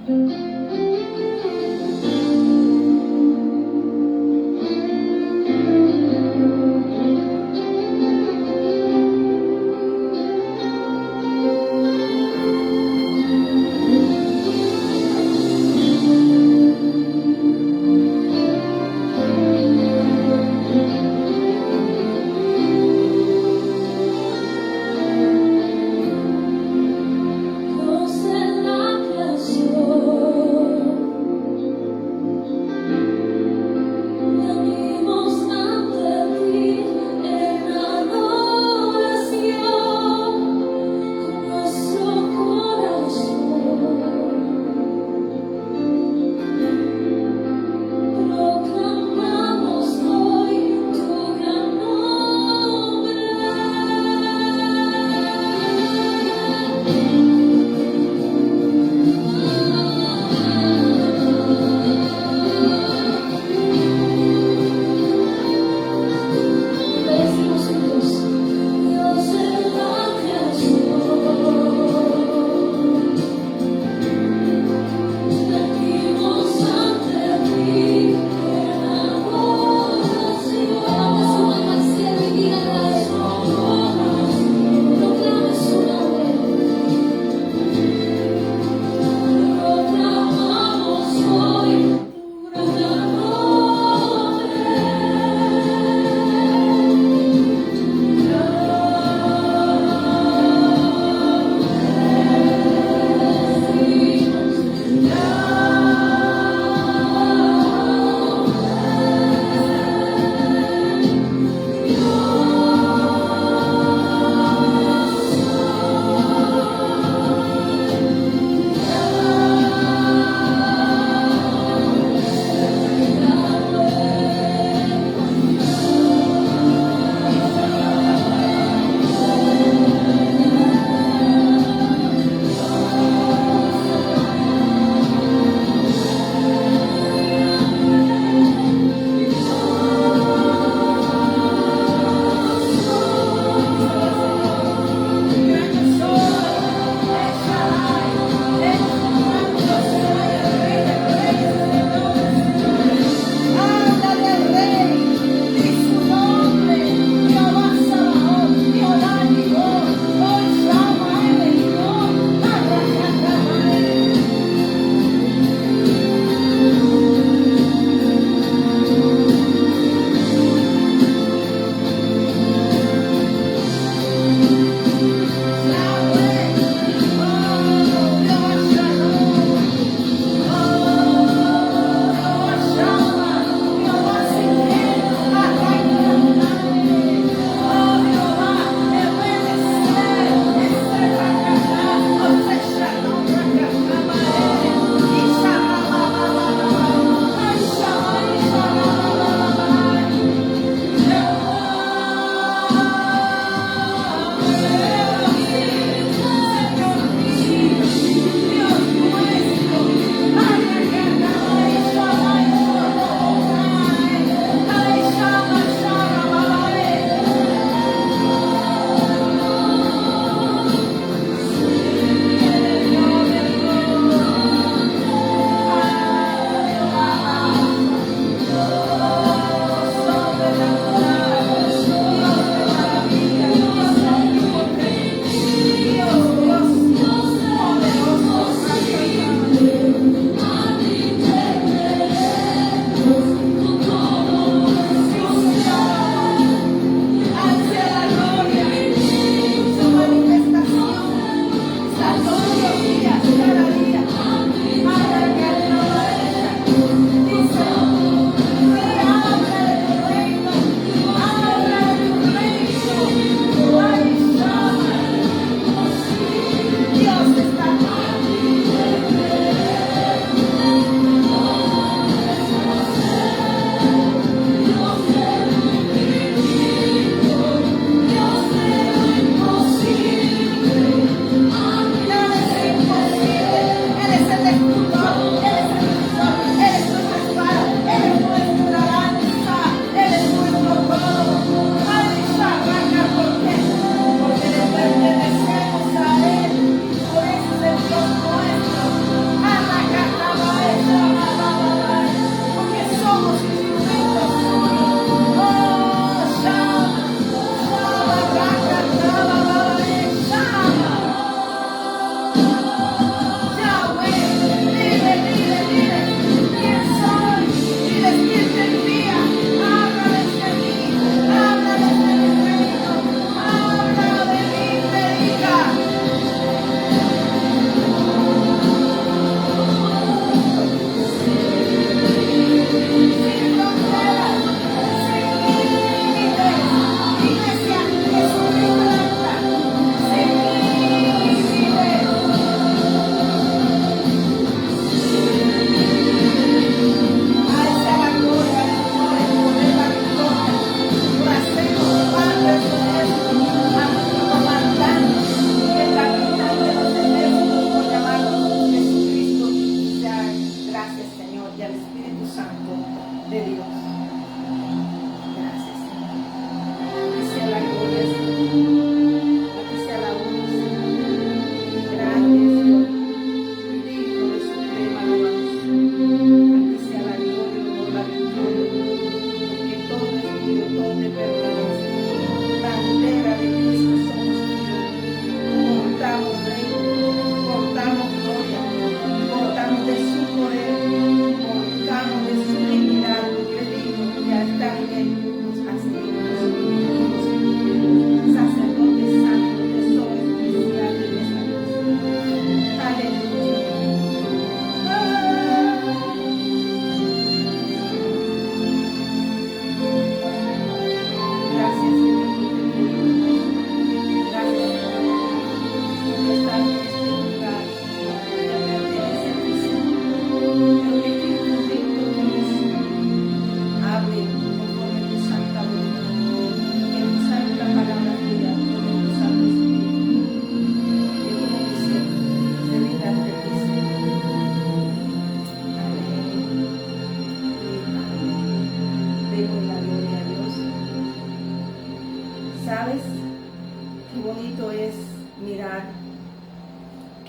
Dios en la creación.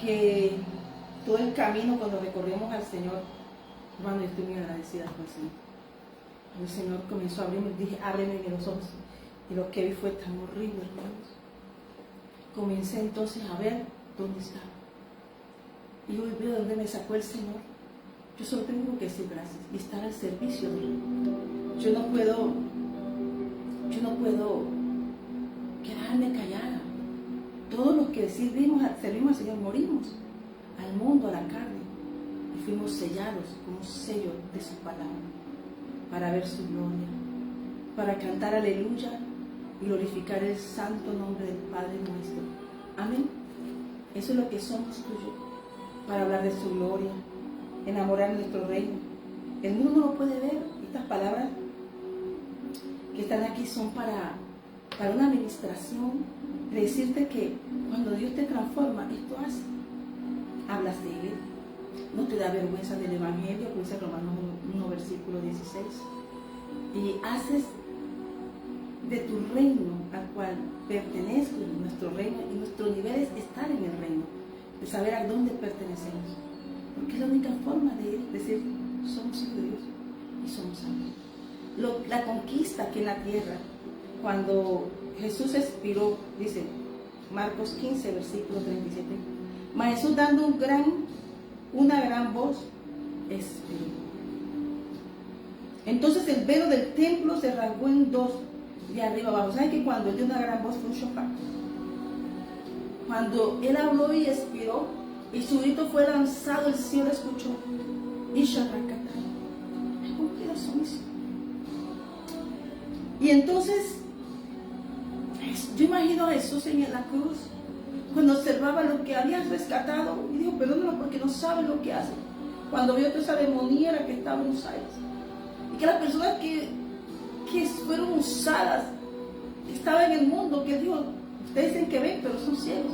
que todo el camino cuando recorrimos al Señor, hermano, yo estoy muy agradecida con el Señor. El Señor comenzó a abrirme, dije, ábreme los ojos. Y lo que vi fue tan horrible, hermanos. Comencé entonces a ver dónde estaba. Y hoy veo dónde me sacó el Señor. Yo solo tengo que decir gracias y estar al servicio de Él. Yo no puedo quedarme callada. Todos los que servimos al Señor morimos al mundo, a la carne, y fuimos sellados con un sello de su palabra para ver su gloria, para cantar aleluya y glorificar el santo nombre del Padre nuestro. Amén. Eso es lo que somos tú y yo, para hablar de su gloria, enamorar de nuestro reino. El mundo no lo puede ver. Estas palabras que están aquí son para una administración, de decirte que cuando Dios te transforma, esto hace. Hablas de Él, no te da vergüenza del Evangelio, como dice Romanos 1, versículo 16, y haces de tu reino al cual pertenezco, nuestro reino, y nuestro nivel es estar en el reino, de saber a dónde pertenecemos, porque es la única forma de decir, somos hijos de Dios y somos amigos. La conquista que en la tierra, cuando Jesús expiró, dice Marcos 15, versículo 37, mas Jesús dando una gran voz, expiró. Entonces el velo del templo se rasgó en dos, de arriba abajo. ¿Saben que cuando él dio una gran voz fue un shofar? Cuando él habló y expiró, y su grito fue lanzado, el cielo escuchó. Y entonces, yo imagino a Jesús en la cruz, cuando observaba lo que habían rescatado, y dijo, perdónalo porque no saben lo que hacen. Cuando vio toda esa demoniera que estaba en usada, y que las personas que fueron usadas, que estaban en el mundo, que dijo, ustedes dicen que ven, pero son ciegos.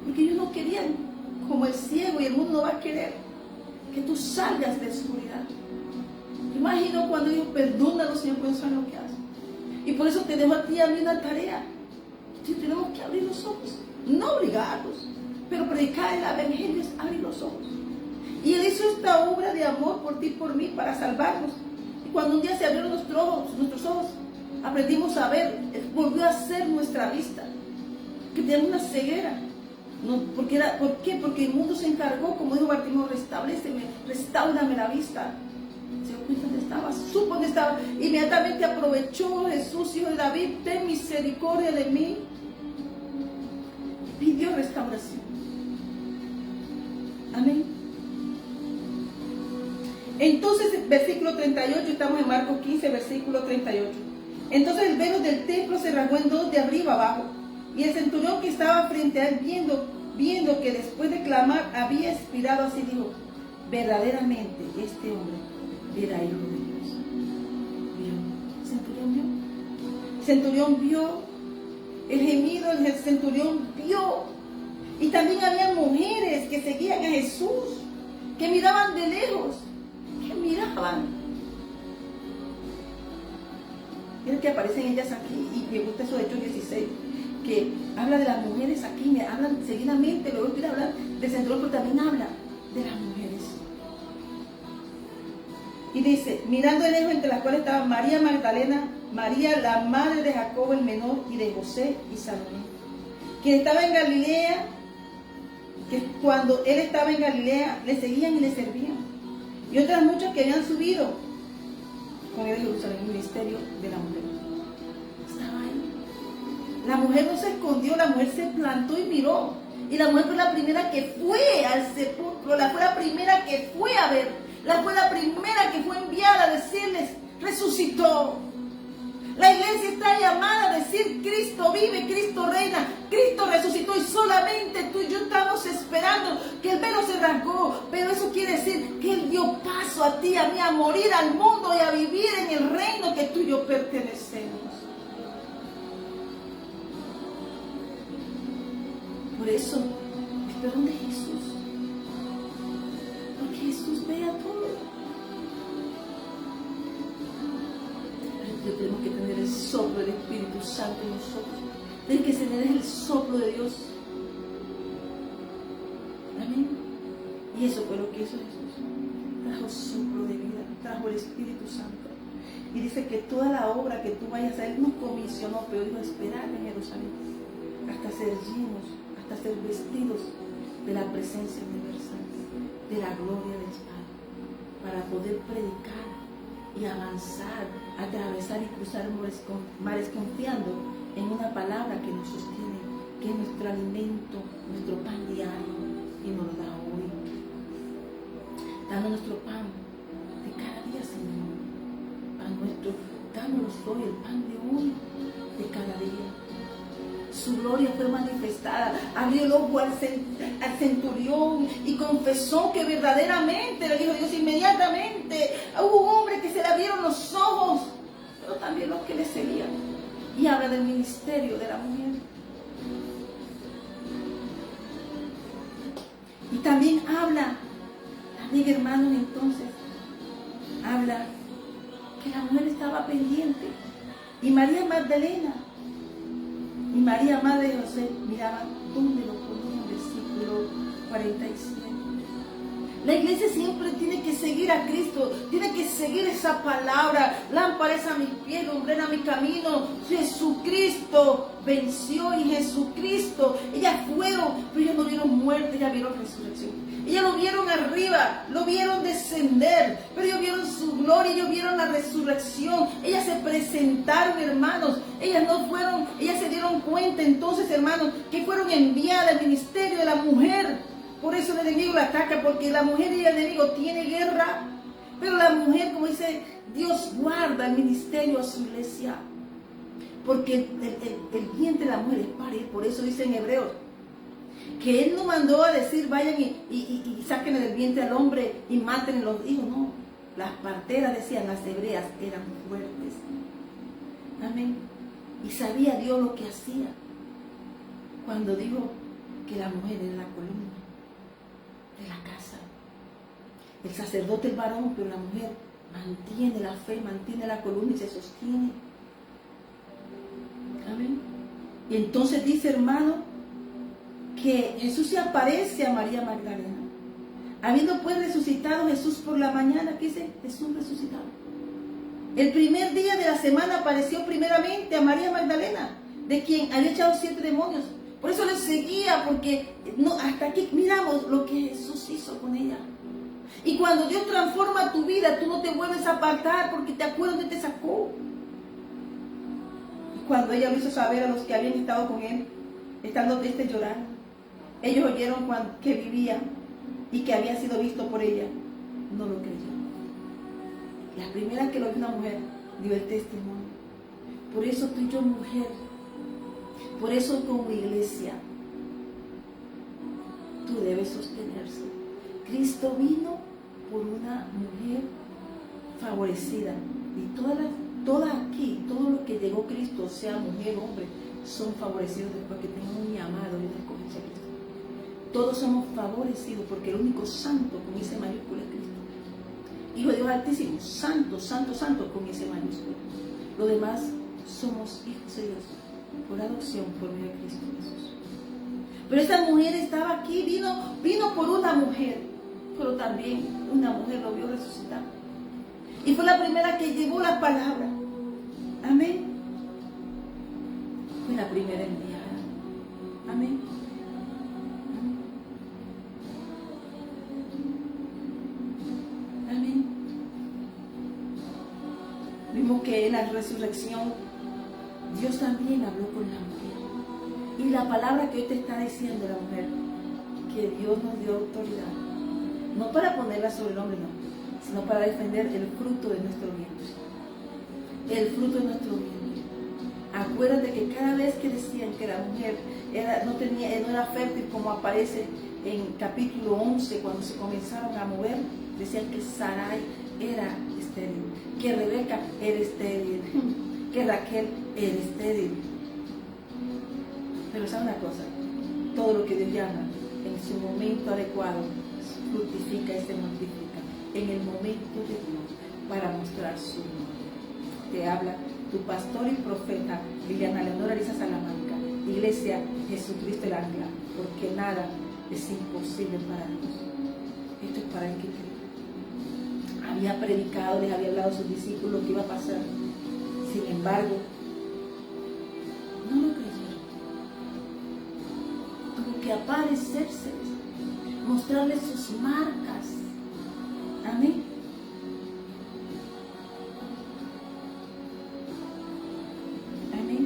Porque ellos no querían, como el ciego, y el mundo no va a querer que tú salgas de la oscuridad. Imagino cuando dijo, perdónalo, Señor, porque no saben lo que hacen. Y por eso te dejo a ti a mí una tarea. Tenemos que abrir los ojos, no obligarlos, pero predicar el evangelio es abrir los ojos. Y Él hizo esta obra de amor por ti y por mí para salvarnos. Y cuando un día se abrieron nuestros ojos, aprendimos a ver, Él volvió a hacer nuestra vista, que teníamos una ceguera. No, ¿por qué? Porque el mundo se encargó, como dijo Bartimeo, restáurame la vista. Se dio cuenta dónde estaba, supo dónde estaba, inmediatamente aprovechó Jesús, hijo de David, ten misericordia de mí. Pidió restauración. Amén. Entonces, versículo 38, estamos en Marcos 15, versículo 38. Entonces el velo del templo se rasgó en dos, de arriba abajo. Y el centurión que estaba frente a él, viendo que después de clamar había expirado, así dijo, verdaderamente este hombre era hijo de Dios. ¿El centurión vio? El gemido, el centurión vio. Y también había mujeres que seguían a Jesús, que miraban de lejos, que miraban. Miren que aparecen ellas aquí, y me gusta eso de Hechos 16, que habla de las mujeres aquí, me hablan seguidamente, luego quiere hablar del centurión, pero también habla de las mujeres. Y dice, mirando de lejos, entre las cuales estaban María Magdalena, María la madre de Jacobo el menor y de José y Salomé, quien estaba en Galilea, que cuando él estaba en Galilea le seguían y le servían, y otras muchas que habían subido con él a Jerusalén, el ministerio de la mujer. Estaba ahí. La mujer no se escondió, la mujer se plantó y miró, y la mujer fue la primera que fue al sepulcro, fue la primera que fue a ver, fue la primera que fue enviada a decirles, resucitó. La iglesia está llamada a decir, Cristo vive, Cristo reina, Cristo resucitó, y solamente tú y yo estamos esperando que el velo se rasgó. Pero eso quiere decir que Él dio paso a ti, a mí, a morir al mundo y a vivir en el reino que tú y yo pertenecemos. Por eso, el perdón de Jesús, porque Jesús ve a todo. Tenemos que tener el soplo del Espíritu Santo en nosotros. Tiene que tener el soplo de Dios. Y eso fue lo que hizo Jesús. Trajo soplo de vida, trajo el Espíritu Santo. Y dice que toda la obra que tú vayas a hacer, Él nos comisionó, pero dijo esperar en Jerusalén, hasta ser llenos, hasta ser vestidos de la presencia universal, de la gloria del Padre, para poder predicar y avanzar, atravesar y cruzar mares confiando en una palabra que nos sostiene, que es nuestro alimento, nuestro pan diario, y nos lo da hoy. Dando nuestro pan de cada día, Señor. Dámonos hoy el pan de hoy, de cada día. Su gloria fue manifestada. Abrió el ojo al centurión y confesó que verdaderamente, le dijo Dios inmediatamente, hubo un hombre que se le abrieron los ojos, pero también los que le seguían. Y habla del ministerio de la mujer. Y también habla, también hermanos, entonces, habla que la mujer estaba pendiente. Y María Magdalena y María, madre de José, miraban dónde lo ponía, versículo 47. La iglesia siempre tiene que seguir a Cristo, tiene que seguir esa palabra. Lámpara es a mis pies, lumbrera mi camino. Jesucristo venció y Jesucristo. Ellas fueron, pero ellas no vieron muerte, ellas vieron resurrección. Ellas lo vieron arriba, lo vieron descender, pero ellos vieron su gloria, ellos vieron la resurrección. Ellas se presentaron, hermanos. Ellas no fueron, ellas se dieron cuenta entonces, hermanos, que fueron enviadas al ministerio de la mujer. Por eso el enemigo la ataca, porque la mujer y el enemigo tienen guerra. Pero la mujer, como dice, Dios guarda el ministerio a su iglesia. Porque el vientre de la mujer es parir. Por eso dice en Hebreos que Él no mandó a decir vayan y saquen del vientre al hombre y maten los hijos. No, las parteras decían, las hebreas eran fuertes. Amén. Y sabía Dios lo que hacía cuando dijo que la mujer era la columna de la casa. El sacerdote es varón, pero la mujer mantiene la fe, mantiene la columna y se sostiene. Amén. Y entonces dice, hermano, que Jesús se aparece a María Magdalena. Habiendo pues resucitado Jesús por la mañana, ¿qué dice? Jesús resucitado. El primer día de la semana apareció primeramente a María Magdalena, de quien había echado 7 demonios. Por eso le seguía, porque no, hasta aquí miramos lo que Jesús hizo con ella. Y cuando Dios transforma tu vida, tú no te vuelves a apartar, porque te acuerdas de te sacó. Y cuando ella lo hizo saber a los que habían estado con él, estando triste llorando, ellos oyeron que vivía y que había sido visto por ella, no lo creyó. La primera que lo vio una mujer dio el testimonio. Por eso tú y yo, mujer, por eso como iglesia, tú debes sostenerse. Cristo vino por una mujer favorecida. Y todas aquí, todo lo que llegó Cristo, sea mujer o hombre, son favorecidos después que tengan un llamado y una escogencia a Cristo. Todos somos favorecidos porque el único santo con ese mayúscula es Cristo. Hijo de Dios Altísimo, santo, santo, santo con ese mayúscula. Lo demás somos hijos de Dios por adopción por medio de Cristo Jesús. Pero esta mujer estaba aquí, vino por una mujer, pero también una mujer lo vio resucitar. Y fue la primera que llevó la palabra. Amén. Fue la primera enviada. Amén. Amén. Vimos que en la resurrección Dios también habló con la mujer. Y la palabra que hoy te está diciendo la mujer, que Dios nos dio autoridad, no para ponerla sobre el hombre, no, sino para defender el fruto de nuestro vientre. El fruto de nuestro vientre. Acuérdate que cada vez que decían que la mujer no era fértil, como aparece en capítulo 11, cuando se comenzaron a mover, decían que Sarai era estéril, que Rebeca era estéril, que Raquel era estéril. Pero sabe una cosa, todo lo que Dios llama en su momento adecuado fructifica y se multiplica en el momento de Dios para mostrar su nombre. Te habla tu pastor y profeta Liliana Leonora Ariza Salamanca, Iglesia Jesucristo el Ancla, porque nada es imposible para Dios. Esto es para el que cree. Había predicado, les había hablado a sus discípulos lo que iba a pasar. Sin embargo, no lo creyeron. Tuvo que aparecérseles, mostrarles sus marcas. Amén. Amén.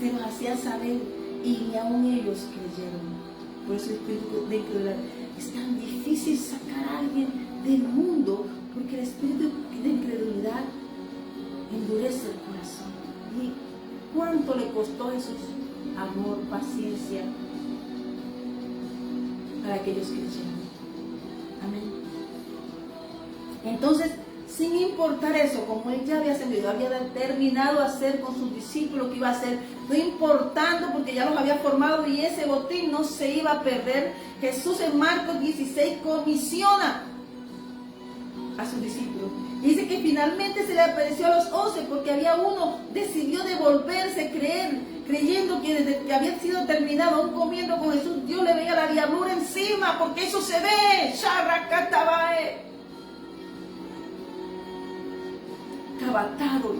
Se nos hacía saber y ni aún ellos creyeron. Por eso el espíritu de incredulidad es tan difícil sacar a alguien del mundo, porque el espíritu de incredulidad endurece el corazón. ¿Y cuánto le costó a Jesús? Amor, paciencia, para que ellos creyeran. Amén. Entonces, sin importar eso, como él ya había ascendido, había determinado hacer con sus discípulos lo que iba a hacer, no importando porque ya los había formado y ese botín no se iba a perder. Jesús en Marcos 16 comisiona a sus discípulos. Dice que finalmente se le apareció a los 11 porque había uno decidió devolverse, creyendo que desde que había sido terminado, aún comiendo con Jesús, Dios le veía la diablura encima, porque eso se ve. Estaba atado,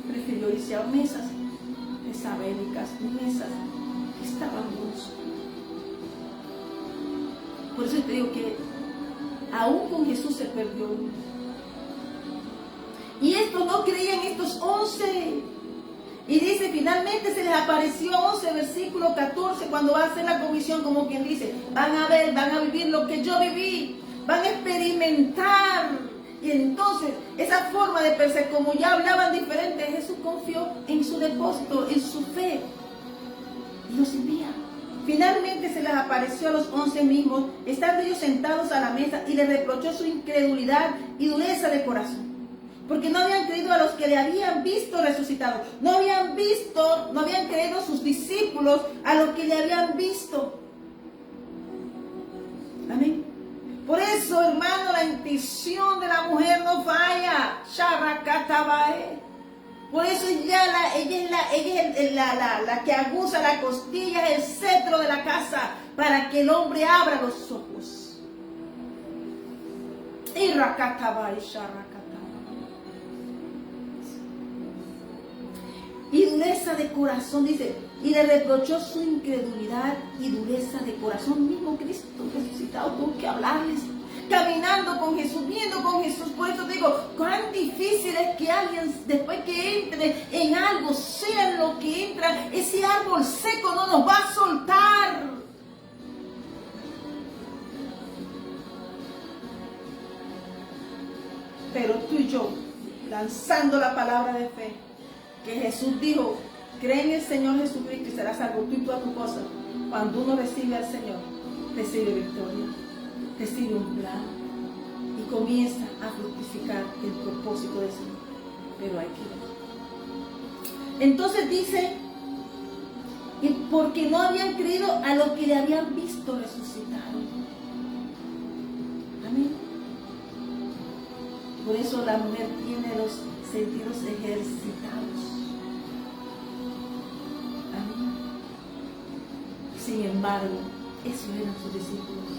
prefirió irse a mesas mesabélicas, mesas que estaban muros. Por eso te digo que aún con Jesús se perdió uno. Y estos no creían, estos 11. Y dice, finalmente se les apareció 11, versículo 14, cuando va a hacer la comisión, como quien dice, van a ver, van a vivir lo que yo viví, van a experimentar. Y entonces, esa forma de pensar, como ya hablaban diferente, Jesús confió en su depósito, en su fe, y los envía. Finalmente se les apareció a los 11 mismos, estando ellos sentados a la mesa, y les reprochó su incredulidad y dureza de corazón. Porque no habían creído a los que le habían visto resucitado. No habían creído a sus discípulos a los que le habían visto. Amén. Por eso, hermano, la intuición de la mujer no falla. Por eso ella es la que aguza la costilla, es el cetro de la casa, para que el hombre abra los ojos. Y y dureza de corazón, dice, y le reprochó su incredulidad y dureza de corazón. Mismo Cristo resucitado tuvo que hablarles, caminando con Jesús, viendo con Jesús. Por eso digo, cuán difícil es que alguien, después que entre en algo, sea en lo que entra, ese árbol seco no nos va a soltar. Pero tú y yo, lanzando la palabra de fe, que Jesús dijo, cree en el Señor Jesucristo y serás salvo tú y toda tu cosa. Cuando uno recibe al Señor, recibe victoria, recibe un plan y comienza a fructificar el propósito del Señor. Pero hay que ver. Entonces dice, porque no habían creído a lo que le habían visto resucitado. Amén. Por eso la mujer tiene los sentidos ejercitados. Amén. Sin embargo, esos eran sus discípulos,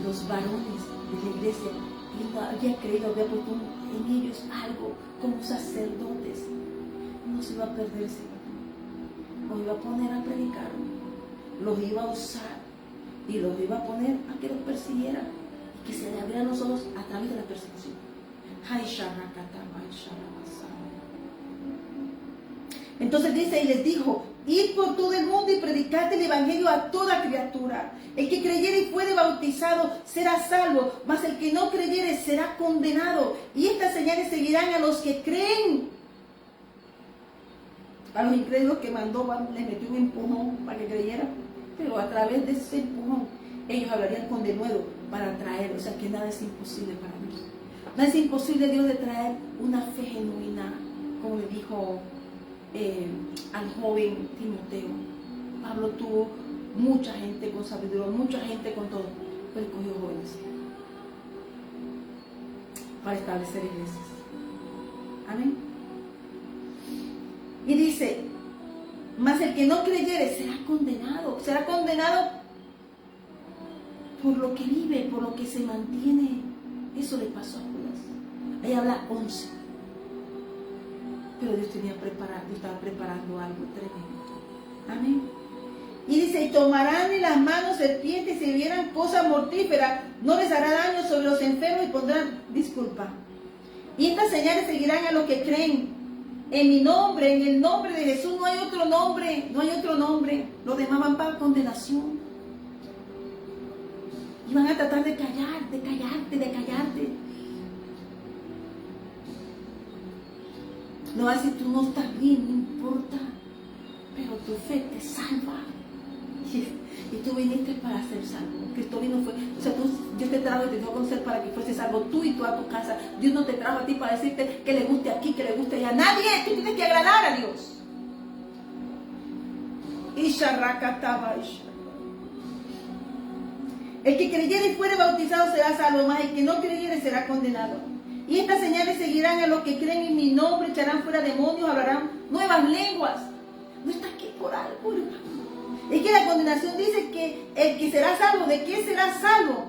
los varones de la iglesia. Él no había creído, había puesto en ellos algo como sacerdotes. No se iba a perderse, los iba a poner a predicar, los iba a usar y los iba a poner a que los persiguieran y que se le abrieran los ojos a través de la persecución. Entonces dice, y les dijo, id por todo el mundo y predicad el evangelio a toda criatura. El que creyere y fuere bautizado será salvo, mas el que no creyere será condenado. Y estas señales seguirán a los que creen. A los incrédulos que mandó, les metió un empujón para que creyeran, pero a través de ese empujón ellos hablarían con denuedo para traer, o sea que nada es imposible para Dios. Nada es imposible Dios de traer una fe genuina, como le dijo al joven Timoteo. Pablo tuvo mucha gente con sabiduría, mucha gente con todo, pero escogió jóvenes para establecer iglesias. Amén. Y dice, mas el que no creyere será condenado por lo que vive, por lo que se mantiene. Eso le pasó a Judas. Ahí habla 11. Pero Dios estaba preparando algo tremendo. Amén. Y dice, y tomarán en las manos serpientes y si vieran cosas mortíferas, no les hará daño sobre los enfermos y pondrán disculpa. Y estas señales seguirán a los que creen. En mi nombre, en el nombre de Jesús, no hay otro nombre, no hay otro nombre. Los demás van para condenación. Y van a tratar de callarte, de callarte. No va a decir, tú no estás bien, no importa. Pero tu fe te salva. Y tú viniste para ser salvo. Cristo vino fue, o sea, Dios te trajo y te dio a conocer para que fuese salvo tú y toda tu casa. Dios no te trajo a ti para decirte que le guste aquí, que le guste allá. Nadie, tú tienes que agradar a Dios. El que creyere y fuere bautizado será salvo, mas el que no creyere será condenado. Y estas señales seguirán a los que creen en mi nombre, echarán fuera demonios, hablarán nuevas lenguas. No está aquí por algo, hermano. Es que la condenación dice que el que será salvo, ¿de qué será salvo?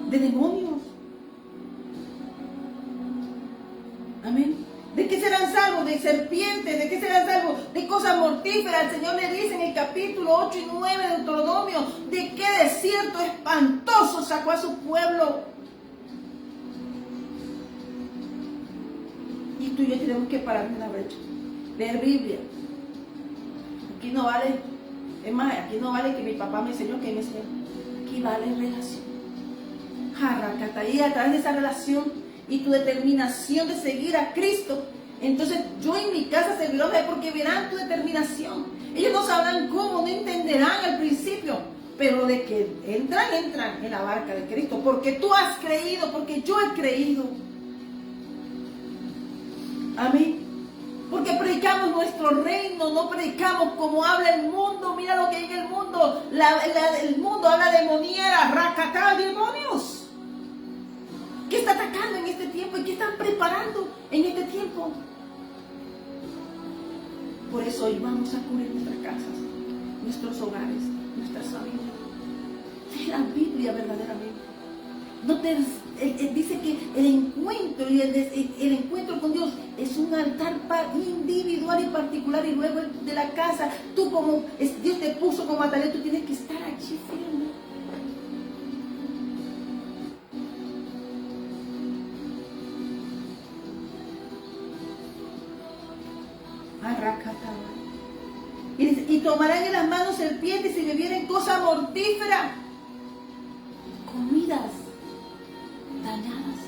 De demonios. Amén. ¿De qué serán salvos? De serpientes. ¿De qué serán salvos? De cosas mortíferas. El Señor le dice en el capítulo 8 y 9 de Deuteronomio, de qué desierto espantoso sacó a su pueblo. Y tú y yo tenemos que parar en la brecha. Leer Biblia. Aquí no vale, es más, aquí no vale que mi papá me enseñó, que me enseñó. Aquí vale relación. Jarracata. Y a través de esa relación y tu determinación de seguir a Cristo, entonces yo en mi casa serviré porque verán tu determinación. Ellos no sabrán cómo, no entenderán al principio, pero de que entran en la barca de Cristo, porque tú has creído, porque yo he creído. Amén. Porque predicamos nuestro reino, no predicamos como habla el mundo. Mira lo que hay en el mundo. El mundo habla de demoniera, racatá, demonios. ¿Qué está atacando en este tiempo? ¿Y qué están preparando en este tiempo? Por eso hoy vamos a cubrir nuestras casas, nuestros hogares, nuestras familias. Es la Biblia verdaderamente. Dice que el encuentro y el encuentro con Dios es un altar individual y particular, y luego el de la casa, tú como Dios te puso como atalaya, tú tienes que estar allí firme. Y tomarán en las manos serpientes y bebieren cosa mortífera, comidas dañadas.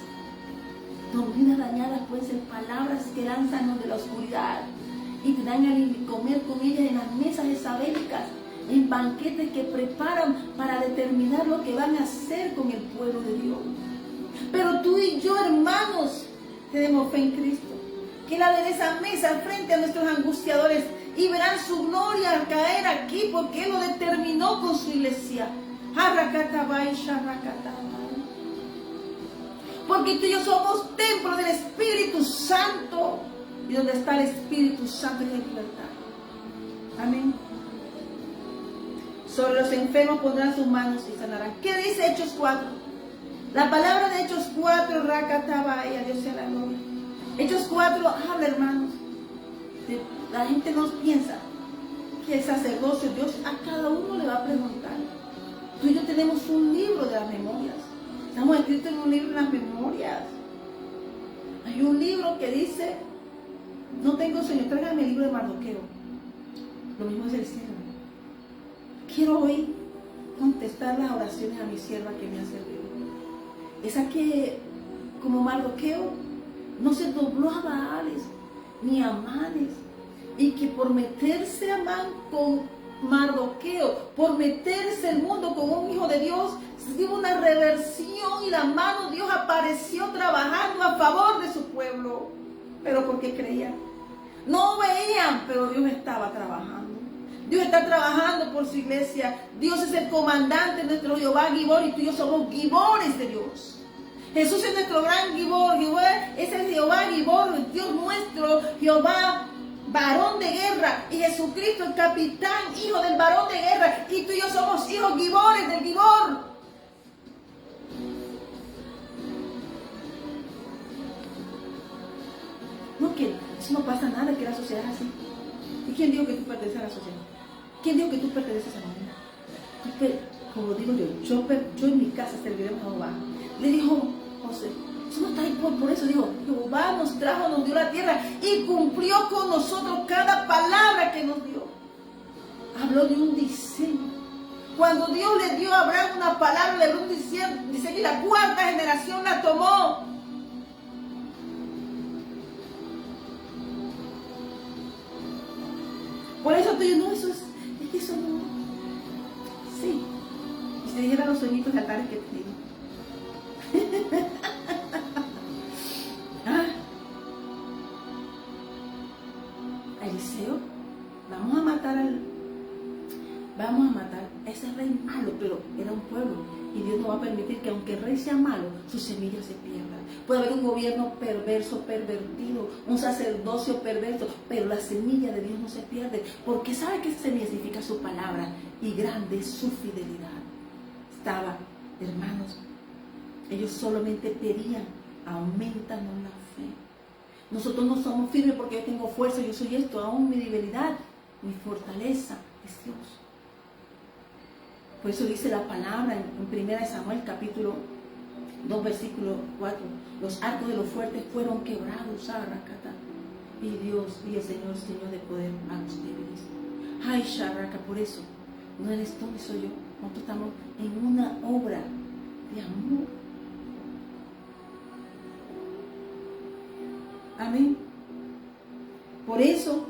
Comidas dañadas pueden ser palabras que lanzan de la oscuridad y te dan a comer con ellas en las mesas esabélicas, en banquetes que preparan para determinar lo que van a hacer con el pueblo de Dios. Pero tú y yo, hermanos, tenemos fe en Cristo, que Él abre de esa mesa frente a nuestros angustiadores y verán su gloria al caer aquí, porque Él lo determinó con su iglesia. Porque tú y yo somos templo del Espíritu Santo, y donde está el Espíritu Santo es la libertad. Amén. Sobre los enfermos pondrán sus manos y sanarán. ¿Qué dice Hechos 4? La palabra de Hechos 4, Rakatabaya, Dios sea la gloria. Hechos 4 habla, hermanos. La gente no piensa que el sacerdocio, Dios a cada uno le va a preguntar. Tú y yo tenemos un libro de las memorias. Estamos escritos en un libro de las memorias. Hay un libro que dice, no tengo Señor, tráigame el libro de Mardoqueo. Lo mismo es el cielo. Quiero hoy contestar las oraciones a mi sierva que me ha servido. Esa que, como Mardoqueo, no se dobló a Baales ni a Manes, y que por meterse Amán con Mardoqueo, por meterse el mundo con un hijo de Dios, se dio una reversión y la mano de Dios apareció trabajando a favor de su pueblo. Pero porque creían, no veían, pero Dios estaba trabajando. Dios está trabajando por su iglesia. Dios es el comandante, nuestro Jehová Gibor, y tú y yo somos Gibores de Dios. Jesús es nuestro gran Gibor. Gibor es el Jehová Gibor, Dios nuestro, Jehová varón de guerra, y Jesucristo el capitán, hijo del varón de guerra, y tú y yo somos hijos gibores del gibor. No, que eso no pasa nada, que la sociedad es así. ¿Y quién dijo que tú perteneces a la sociedad? ¿Quién dijo que tú perteneces a la mujer? Como digo yo en mi casa serviré a Jehová. Le dijo José, eso no está ahí por eso. Dijo, Jehová nos trajo, nos dio la tierra y cumplió con nosotros cada palabra que nos dio. Habló de un diseño. Cuando Dios le dio a Abraham una palabra, le dio un diseño y la cuarta generación la tomó. Por eso tú y yo, no, eso es que eso no. Sí. Y si te dijeran los sueñitos de altares que te digo. Eliseo, vamos a matar a ese rey malo, pero era un pueblo. Y Dios no va a permitir que aunque el rey sea malo, su semilla se pierda. Puede haber un gobierno perverso, pervertido, un sacerdocio perverso, pero la semilla de Dios no se pierde, porque sabe que semilla significa su palabra, y grande es su fidelidad. Estaba, hermanos, ellos solamente pedían, aumentanos la fe. Nosotros no somos firmes porque yo tengo fuerza, yo soy esto, aún mi debilidad, mi fortaleza es Dios. Por eso dice la palabra en 1 Samuel capítulo 2 versículo 4, los arcos de los fuertes fueron quebrados, Arracata, y Dios y el Señor de poder a los débiles. Ay, Sharraka, por eso no eres tú ni soy yo, nosotros estamos en una obra de amor. Amén. Por eso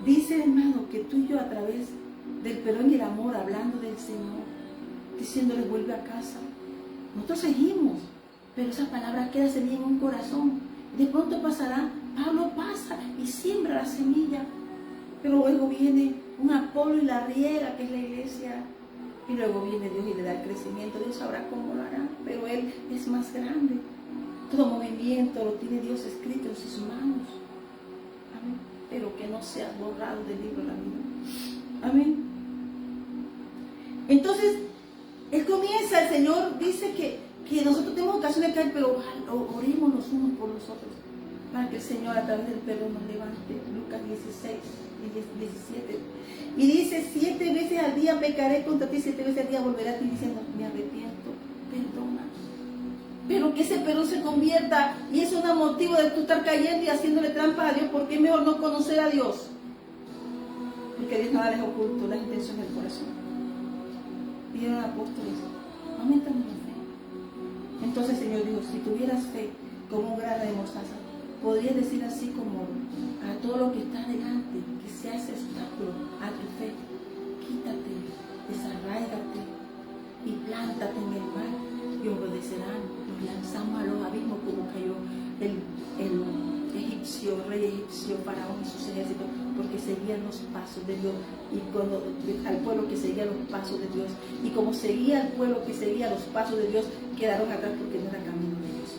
dice, hermano, que tú y yo a través del perdón y el amor, hablando del Señor, diciéndole vuelve a casa, nosotros seguimos, pero esa palabra queda semilla en un corazón. De pronto pasará, Pablo pasa y siembra la semilla, pero luego viene un Apolo y la riega, que es la iglesia, y luego viene Dios y le da el crecimiento. Dios sabrá cómo lo hará, pero Él es más grande. Todo movimiento lo tiene Dios escrito en sus manos. Amén. Pero que no seas borrado del libro de la vida. Amén. Entonces, Él comienza, el Señor dice que nosotros tenemos ocasión de caer, pero oremos los unos por los otros, para que el Señor a través del perdón nos levante. Lucas 16 y 17. Y dice, 7 veces al día pecaré contra ti, 7 veces al día volveré a ti diciendo, me arrepiento, perdona. Pero que ese perdón se convierta, y eso no es motivo de tú estar cayendo y haciéndole trampas a Dios, porque es mejor no conocer a Dios. Porque a Dios nada les oculto, las intenciones del corazón. Pidieron apóstoles, aumentame la fe. Entonces el Señor dijo, si tuvieras fe como un grano de mostaza, podrías decir así como a todo lo que está delante, que sea ese obstáculo a tu fe, quítate, desarráigate y plántate en el mar y obedecerán. Nos lanzamos a los abismos como cayó el egipcio, rey egipcio, faraón y sus ejércitos, porque seguían los pasos de Dios, y cuando al pueblo que seguía los pasos de Dios, y como seguía el pueblo que seguía los pasos de Dios, quedaron atrás porque no era camino de Dios.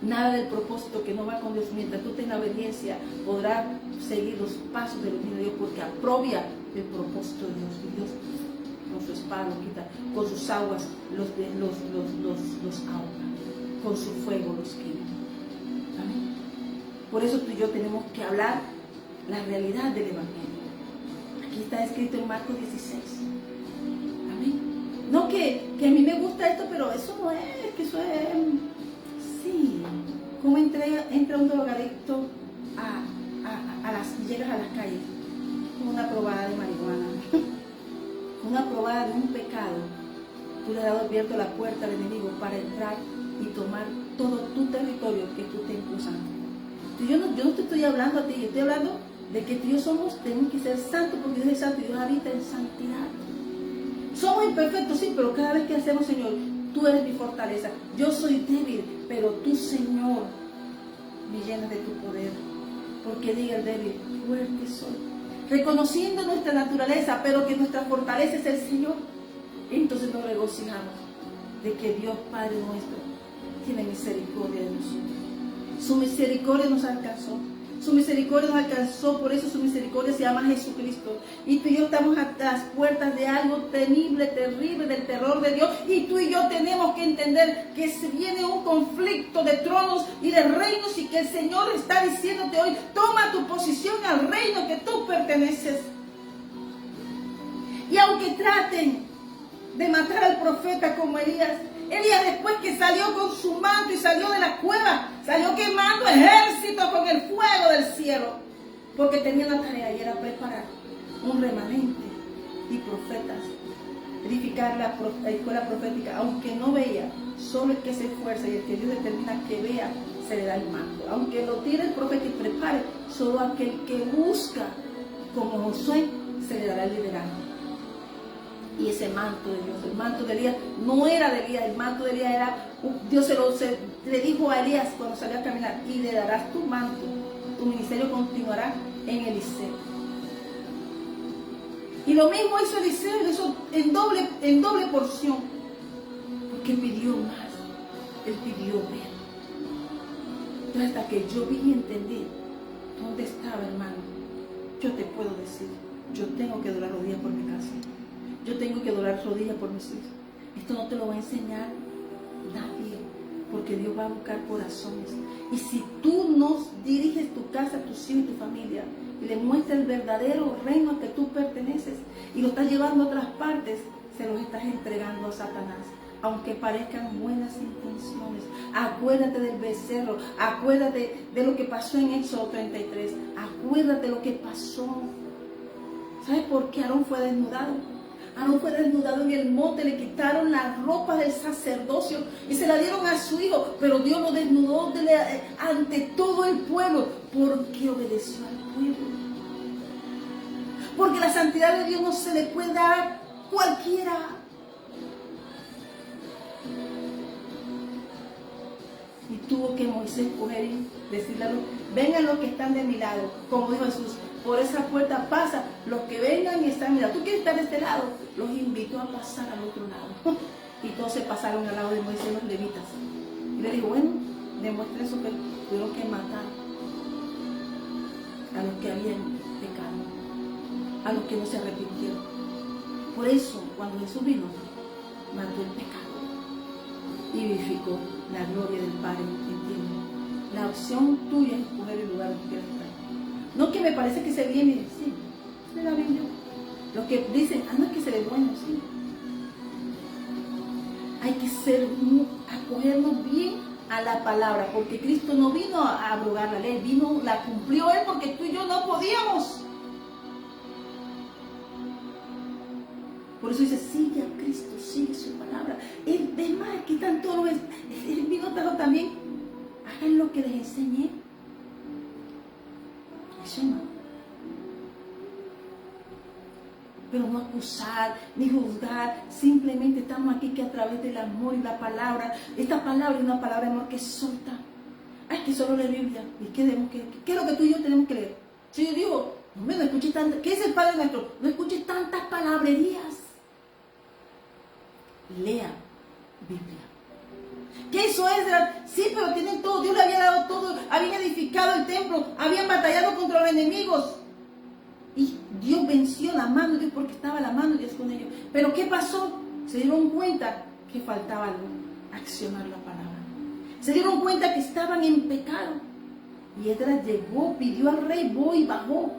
Nada del propósito que no va con Dios, mientras tú tengas obediencia, podrás seguir los pasos de los niños de Dios, porque aprobia el propósito de Dios, y Dios con su espada lo quita, con sus aguas los ahoga, con su fuego los quema. Amén. Por eso tú y yo tenemos que hablar la realidad del Evangelio. Aquí está escrito en Marcos 16. Amén. No que a mí me gusta esto, pero eso no es, que eso es... Sí. ¿Cómo entra un drogadicto llegas a las calles con una probada de marihuana? Una probada de un pecado, tú le has dado abierto la puerta al enemigo para entrar y tomar todo tu territorio que tú estés cruzando. Yo no te estoy hablando a ti, yo estoy hablando de que tú y yo tenemos que ser santos, porque Dios es santo y Dios habita en santidad. Somos imperfectos, sí, pero cada vez que hacemos, Señor, tú eres mi fortaleza. Yo soy débil, pero tú, Señor, me llenas de tu poder. Porque diga el débil, fuerte soy. Reconociendo nuestra naturaleza, pero que nuestra fortaleza es el Señor. Entonces nos regocijamos de que Dios Padre nuestro tiene misericordia de nosotros. Su misericordia nos alcanzó. Su misericordia nos alcanzó, por eso su misericordia se llama Jesucristo. Y tú y yo estamos a las puertas de algo temible, terrible, del terror de Dios. Y tú y yo tenemos que entender que se viene un conflicto de tronos y de reinos y que el Señor está diciéndote hoy, toma tu posición al reino que tú perteneces. Y aunque traten de matar al profeta como Elías después que salió con su manto y salió de la cueva, salió quemando ejércitos con el fuego del cielo, porque tenía la tarea y era preparar un remanente y profetas, edificar la escuela profética. Aunque no veía, solo el que se esfuerza y el que Dios determina que vea, se le da el manto. Aunque lo tire el profeta y prepare, solo aquel que busca, como Josué, se le dará el liderazgo. Y ese manto de Dios, el manto de Elías, no era de Elías, el manto de Elías era, Dios le dijo a Elías cuando salió a caminar, y le darás tu manto, tu ministerio continuará en Eliseo. Y lo mismo hizo Eliseo, lo hizo en doble porción, porque pidió más, él pidió ver. Entonces hasta que yo vi y entendí dónde estaba, hermano, yo te puedo decir, yo tengo que doblar rodillas por mi casa. Yo tengo que doblar rodillas por mis hijos. Esto no te lo va a enseñar nadie, porque Dios va a buscar corazones. Y si tú no diriges tu casa, tus hijos y tu familia, y le muestras el verdadero reino al que tú perteneces, y lo estás llevando a otras partes, se los estás entregando a Satanás. Aunque parezcan buenas intenciones, acuérdate del becerro, acuérdate de lo que pasó en Éxodo 33, acuérdate de lo que pasó. ¿Sabes por qué Aarón fue desnudado? Aarón fue desnudado en el monte, le quitaron la ropa del sacerdocio y se la dieron a su hijo, pero Dios lo desnudó ante todo el pueblo, porque obedeció al pueblo. Porque la santidad de Dios no se le puede dar a cualquiera. Y tuvo que Moisés coger y decirle a los, vengan los que están de mi lado, como dijo Jesús, por esa puerta pasa, los que vengan y están, mira, tú quieres estar de este lado, los invitó a pasar al otro lado. Y todos se pasaron al lado de Moisés, los levitas. Y le dijo, bueno, demuestra eso, que tuvieron que matar a los que habían pecado, a los que no se arrepintieron. Por eso, cuando Jesús vino, mató el pecado y vivificó la gloria del Padre en ti. La opción tuya es escoger el lugar donde quieras estar. No que me parece que se viene, sí, de la Biblia. Los que dicen, no es que se ve bueno, sí. Hay que acogernos bien a la palabra, porque Cristo no vino a abrogar la ley, la cumplió Él, porque tú y yo no podíamos. Por eso dice, sigue a Cristo, sigue su palabra. Él, es más, aquí están todos, Él vino también, hagan lo que les enseñé. Eso no. Pero no acusar, ni juzgar, simplemente estamos aquí que a través del amor y la palabra, esta palabra es una palabra de amor que solta. Ay, que solo lee Biblia. ¿Y qué es lo que tú y yo tenemos que leer? Si yo digo, no escuches tantas, ¿qué es el Padre nuestro? No escuches tantas palabrerías. Lea Biblia. ¿Qué hizo Esdras? Sí, pero tienen todo, Dios le había dado todo, habían edificado el templo, habían batallado contra los enemigos. Y Dios venció la mano de Dios porque estaba la mano de Dios con ellos. Pero ¿qué pasó? Se dieron cuenta que faltaba algo, accionar la palabra. Se dieron cuenta que estaban en pecado. Y Esdras llegó, pidió al rey, voy y bajó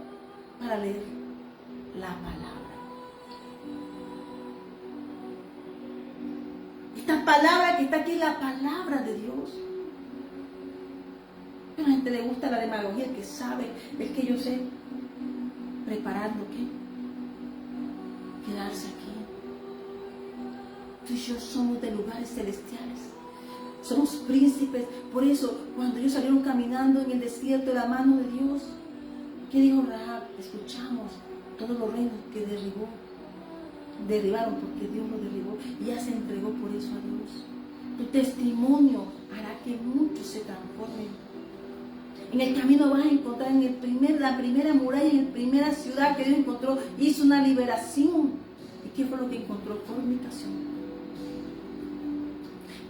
para leer la palabra. Esta palabra que está aquí es la palabra de Dios. Pero a la gente le gusta la demagogía, el que sabe, el que yo sé, preparando ¿qué? Quedarse aquí. Tú y yo somos de lugares celestiales. Somos príncipes. Por eso, cuando ellos salieron caminando en el desierto de la mano de Dios, ¿qué dijo Rahab? Escuchamos todos los reinos que derribaron porque Dios lo derribó y ya se entregó por eso a Dios. Tu testimonio hará que muchos se transformen. En el camino vas a encontrar la primera muralla, en la primera ciudad que Dios encontró, hizo una liberación. ¿Y qué fue lo que encontró? Fornicación.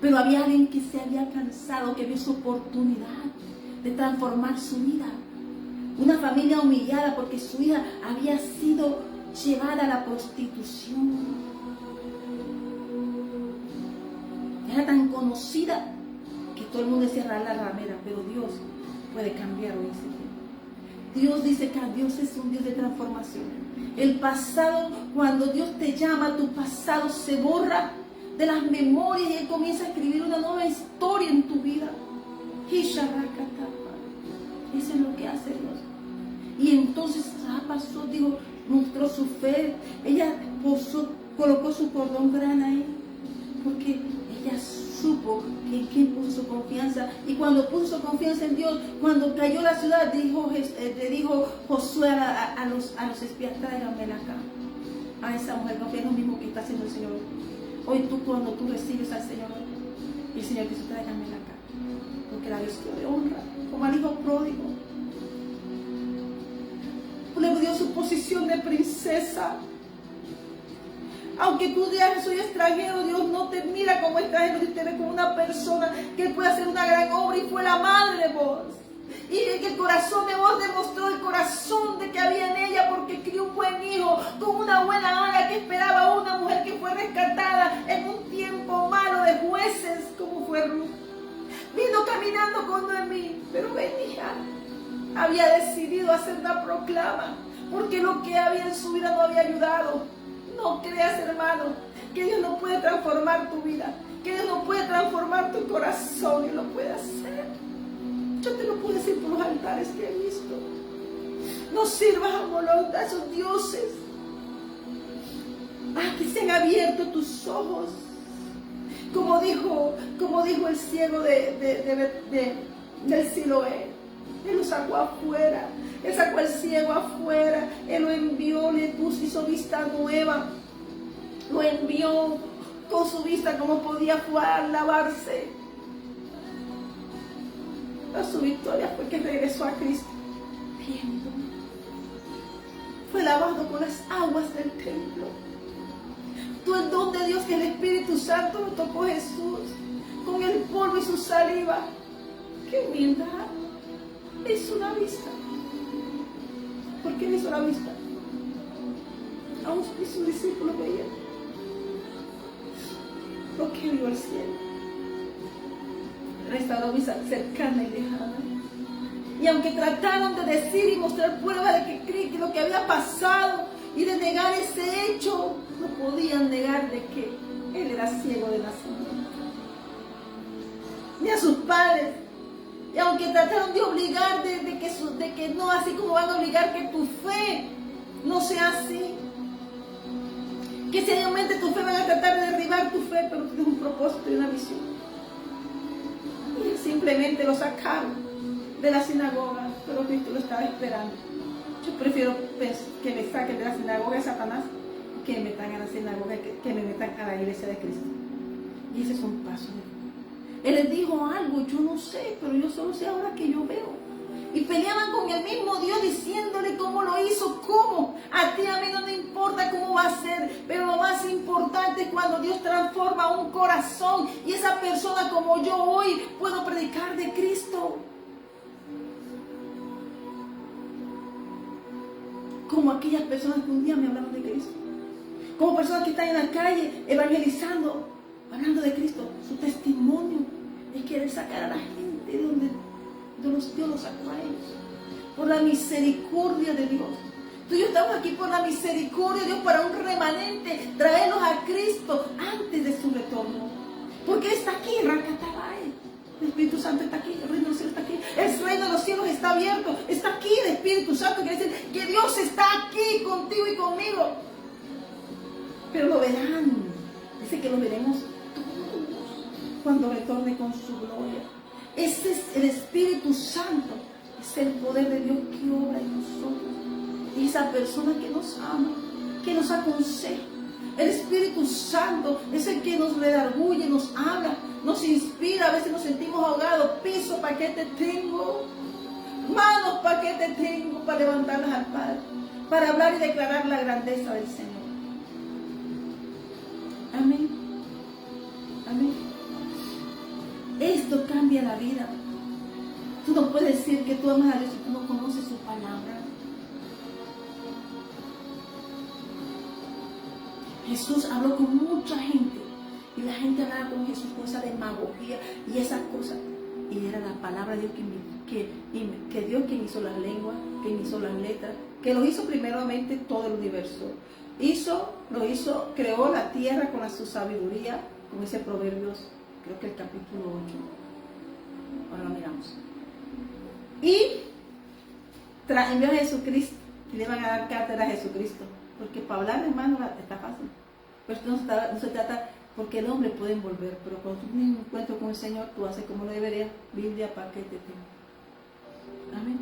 Pero había alguien que se había cansado, que vio su oportunidad de transformar su vida. Una familia humillada porque su hija había sido llevada a la prostitución. Era tan conocida que todo el mundo decía la ramera, pero Dios puede cambiar hoy ese día. Dios dice que Dios es un Dios de transformación. El pasado, cuando Dios te llama, tu pasado se borra de las memorias y Él comienza a escribir una nueva historia en tu vida. Eso es lo que hace Dios. Y entonces pasó, dijo, mostró su fe. Ella colocó su cordón grande ahí, porque ella supo en quién puso su confianza. Y cuando puso su confianza en Dios, cuando cayó la ciudad, le dijo Josué a los espías: tráiganmela acá, a esa mujer. No es lo mismo que está haciendo el Señor. Hoy cuando tú recibes al Señor, el Señor dice: tráiganmela acá, porque la vistió de honra, como al hijo pródigo. Le dio su posición de princesa. Aunque tú digas: soy extranjero, Dios no te mira como extranjero, Dios te ve como una persona que puede hacer una gran obra, y fue la madre de vos. Y el corazón de vos demostró el corazón de que había en ella, porque crió un buen hijo con una buena hora que esperaba una mujer que fue rescatada en un tiempo malo de jueces, como fue Ruth. Vino caminando con Noemí, pero venía. Había decidido hacer una proclama, porque lo que había en su vida no había ayudado. No creas, hermano, que Dios no puede transformar tu vida, que Dios no puede transformar tu corazón, y lo puede hacer. Yo te lo puedo decir por los altares que he visto. No sirvas a Molón, a esos dioses. Que se han abierto tus ojos. Como dijo el ciego del Siloé. Él lo sacó afuera. Él sacó al ciego afuera. Él lo envió, le hizo vista nueva. Lo envió con su vista como podía jugar, lavarse. Pero su victoria fue que regresó a Cristo viendo. Fue lavado con las aguas del templo. Todo el don de Dios, que el Espíritu Santo lo tocó Jesús con el polvo y su saliva. ¡Qué humildad! Hizo una vista. ¿Por qué hizo la vista? Aún sus discípulos veían lo que vio el cielo. Restauró vista cercana y lejana. Y aunque trataron de decir y mostrar pruebas de que lo que había pasado y de negar ese hecho, no podían negar de que él era ciego de nacimiento. Ni a sus padres. Y aunque trataron de obligar, de que no, así como van a obligar que tu fe no sea así, que si aumente tu fe, van a tratar de derribar tu fe, pero tienes un propósito y una visión. Y simplemente lo sacaron de la sinagoga, pero Cristo lo estaba esperando. Yo prefiero que me saquen de la sinagoga de Satanás, que me metan a la sinagoga, que me metan a la iglesia de Cristo. Y ese es un paso de fe. Él les dijo algo, yo no sé, pero yo solo sé ahora que yo veo. Y peleaban con el mismo Dios, diciéndole cómo lo hizo, cómo. A ti, a mí no me importa cómo va a ser, pero lo más importante es cuando Dios transforma un corazón, y esa persona como yo hoy puedo predicar de Cristo. Como aquellas personas que un día me hablaron de Cristo. Como personas que están en la calle evangelizando, hablando de Cristo. Su testimonio es querer sacar a la gente de donde Dios los sacó a ellos. Por la misericordia de Dios. Tú y yo estamos aquí por la misericordia de Dios, para un remanente, traerlos a Cristo antes de su retorno. Porque está aquí, Rakatabai. El Espíritu Santo está aquí, el reino de los cielos está aquí. El reino de los cielos está abierto. Está aquí el Espíritu Santo. Quiere decir que Dios está aquí contigo y conmigo. Pero lo verán. Dice que lo veremos cuando retorne con su gloria. Ese es el Espíritu Santo, es el poder de Dios que obra en nosotros. Y esa persona que nos ama, que nos aconseja. El Espíritu Santo es el que nos redarguye, nos habla, nos inspira. A veces nos sentimos ahogados. Piso, ¿para qué te tengo? Manos, ¿para qué te tengo? Para levantarlas al Padre, para hablar y declarar la grandeza del Señor. Amén. Amén. Esto cambia la vida. Tú no puedes decir que tú amas a Dios si tú no conoces su palabra. Jesús habló con mucha gente y la gente hablaba con Jesús con esa demagogía y esas cosas. Y era la palabra de Dios que Dios quien hizo las lenguas, quien hizo las letras, que lo hizo primeramente todo el universo. Creó la tierra con su sabiduría, como dice Proverbios, creo que el capítulo 8. Ahora lo miramos. Y envió a Jesucristo, y le van a dar cátedra a Jesucristo. Porque para hablar, hermano, está fácil. Pero esto no se trata, porque el hombre puede envolver, pero cuando tú tienes un encuentro con el Señor, tú haces como lo debería, Biblia, paquete, amén.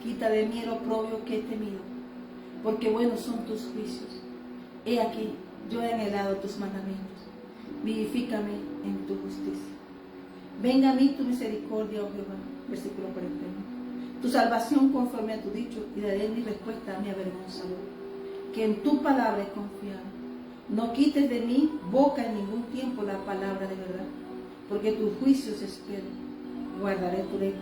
Quita de mí el oprobio que he temido, porque buenos son tus juicios. He aquí, yo he anhelado tus mandamientos. Vivifícame en tu justicia. Venga a mí tu misericordia, oh Jehová. Versículo 41. Tu salvación conforme a tu dicho, y daré mi respuesta a mi avergonzador. Que en tu palabra he confiado. No quites de mi boca en ningún tiempo la palabra de verdad, porque tus juicios espero. Guardaré tu ley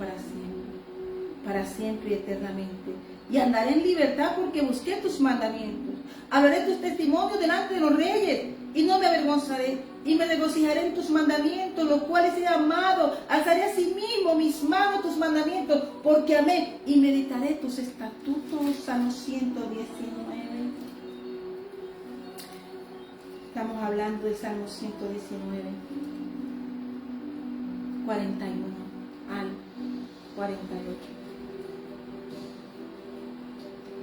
para siempre y eternamente. Y andaré en libertad porque busqué tus mandamientos. Hablaré tus testimonios delante de los reyes y no me avergonzaré. Y me regocijaré en tus mandamientos, los cuales he amado. Alzaré a sí mismo mis manos tus mandamientos, porque amé y meditaré tus estatutos. Salmo 119. Estamos hablando de Salmo 119, 41 al 48.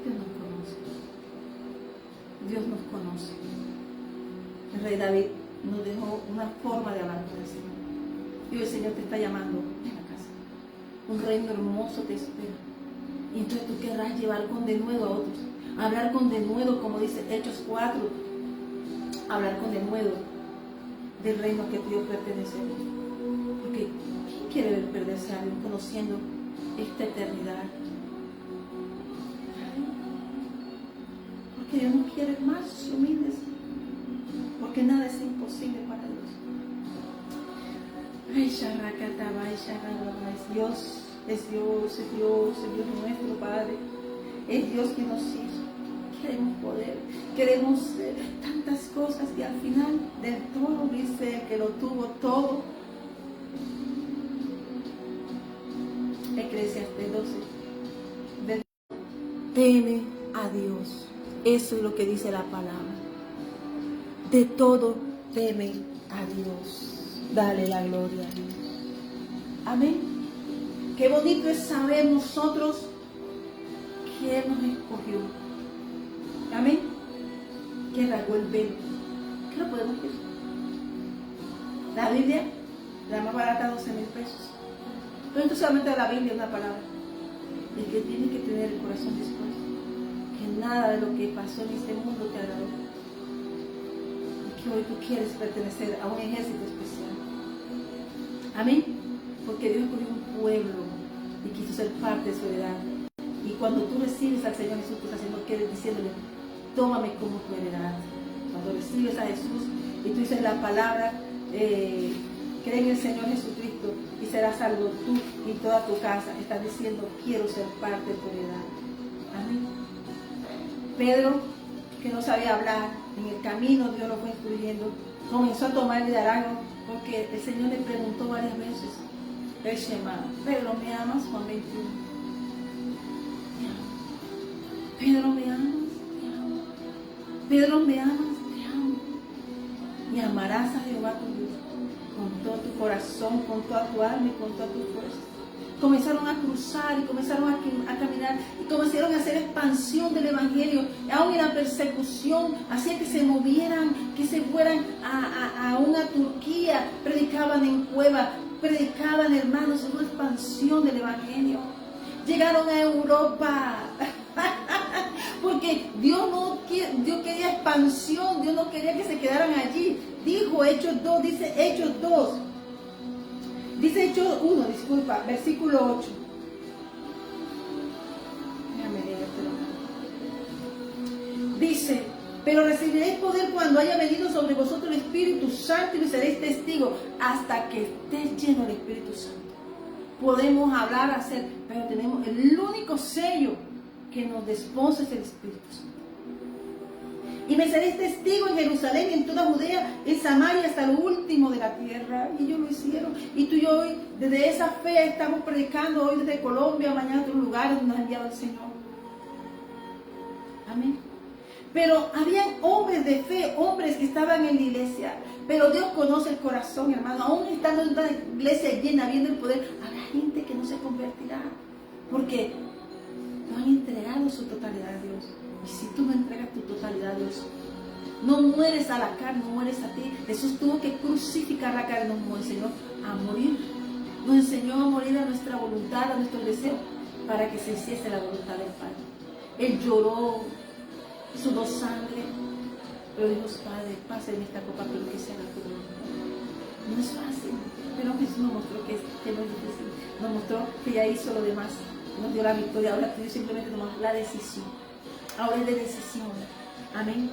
Dios nos conoce. Dios nos conoce. El rey David nos dejó una forma de hablar con el Señor. Y el Señor te está llamando en la casa. Un reino hermoso te espera. Y entonces tú querrás llevar con denuedo a otros. Hablar con denuedo, como dice Hechos 4. Hablar con denuedo del reino que Dios pertenece. Porque ¿quién quiere ver perderse a Dios conociendo esta eternidad? Porque Dios no quiere más humildes. Porque nada es imposible para Dios. Dios es Dios, es Dios, es Dios nuestro Padre. Es Dios que nos hizo. Queremos poder, queremos tantas cosas y al final del todo dice que lo tuvo todo. Eclesiastés 12. Teme a Dios. Eso es lo que dice la palabra. De todo teme a Dios. Dale la gloria a Dios. Amén. Qué bonito es saber nosotros que Él nos escogió. Amén. Que rasgó el velo. ¿Qué lo podemos decir? La Biblia, la más barata, 12,000 pesos. Pero esto solamente de la Biblia es una palabra. El que tiene que tener el corazón dispuesto. Que nada de lo que pasó en este mundo te agradó. Y que hoy tú quieres pertenecer a un ejército especial. Amén. Porque Dios escogió un pueblo y quiso ser parte de su heredad. Y cuando tú recibes al Señor Jesús, tú estás diciéndole, tómame como tu heredad. Cuando recibes a Jesús y tú dices la palabra, cree en el Señor Jesucristo y serás salvo tú y toda tu casa, estás diciendo, quiero ser parte de tu heredad. Amén. Pedro, que no sabía hablar, en el camino Dios lo fue instruyendo, comenzó a tomar liderazgo porque el Señor le preguntó varias veces, el Shema, Pedro, ¿me amas? Juan 21. Pedro, ¿me amas? Te amo. Pedro, ¿me amas? Te amo. Y amarás a Jehová tu Dios con todo tu corazón, con toda tu alma y con toda tu fuerza. Comenzaron a cruzar y comenzaron a caminar y comenzaron a hacer expansión del Evangelio, aún en la persecución, hacía que se movieran, que se fueran a una Turquía, predicaban en cuevas, predicaban, hermanos, en una expansión del Evangelio. Llegaron a Europa. Porque Dios quería expansión, Dios no quería que se quedaran allí. Dijo Hechos 2, dice Hechos 2. Dice Hechos 1, disculpa, versículo 8. Déjame leer. Dice, pero recibiréis poder cuando haya venido sobre vosotros el Espíritu Santo y me seréis testigos hasta que estés lleno del Espíritu Santo. podemos hablar, hacer, pero tenemos el único sello que nos desposa es el Espíritu Santo. Y me seréis testigo en Jerusalén, en toda Judea, en Samaria, hasta lo último de la tierra. Y ellos lo hicieron. Y tú y yo hoy, desde esa fe, estamos predicando hoy desde Colombia, mañana en otros lugares donde nos ha enviado el Señor. Amén. Pero habían hombres de fe, hombres que estaban en la iglesia. Pero Dios conoce el corazón, hermano. Aún estando en una iglesia llena, viendo el poder, habrá gente que no se convertirá. Porque no han entregado su totalidad a Dios. Y si tú no entregas tu totalidad a Dios, no mueres a la carne, no mueres a ti. Jesús tuvo que crucificar la carne, nos enseñó a morir. Nos enseñó a morir a nuestra voluntad, a nuestro deseo, para que se hiciese la voluntad del Padre. Él lloró, sudó sangre, pero dijo, Padre, pase en esta copa, pero que se haga tu voluntad. No es fácil, pero Jesús nos mostró que no es difícil. Nos mostró que ya hizo lo demás, nos dio la victoria. Ahora tú simplemente tomamos la decisión. Ahora es de decisión. Amén.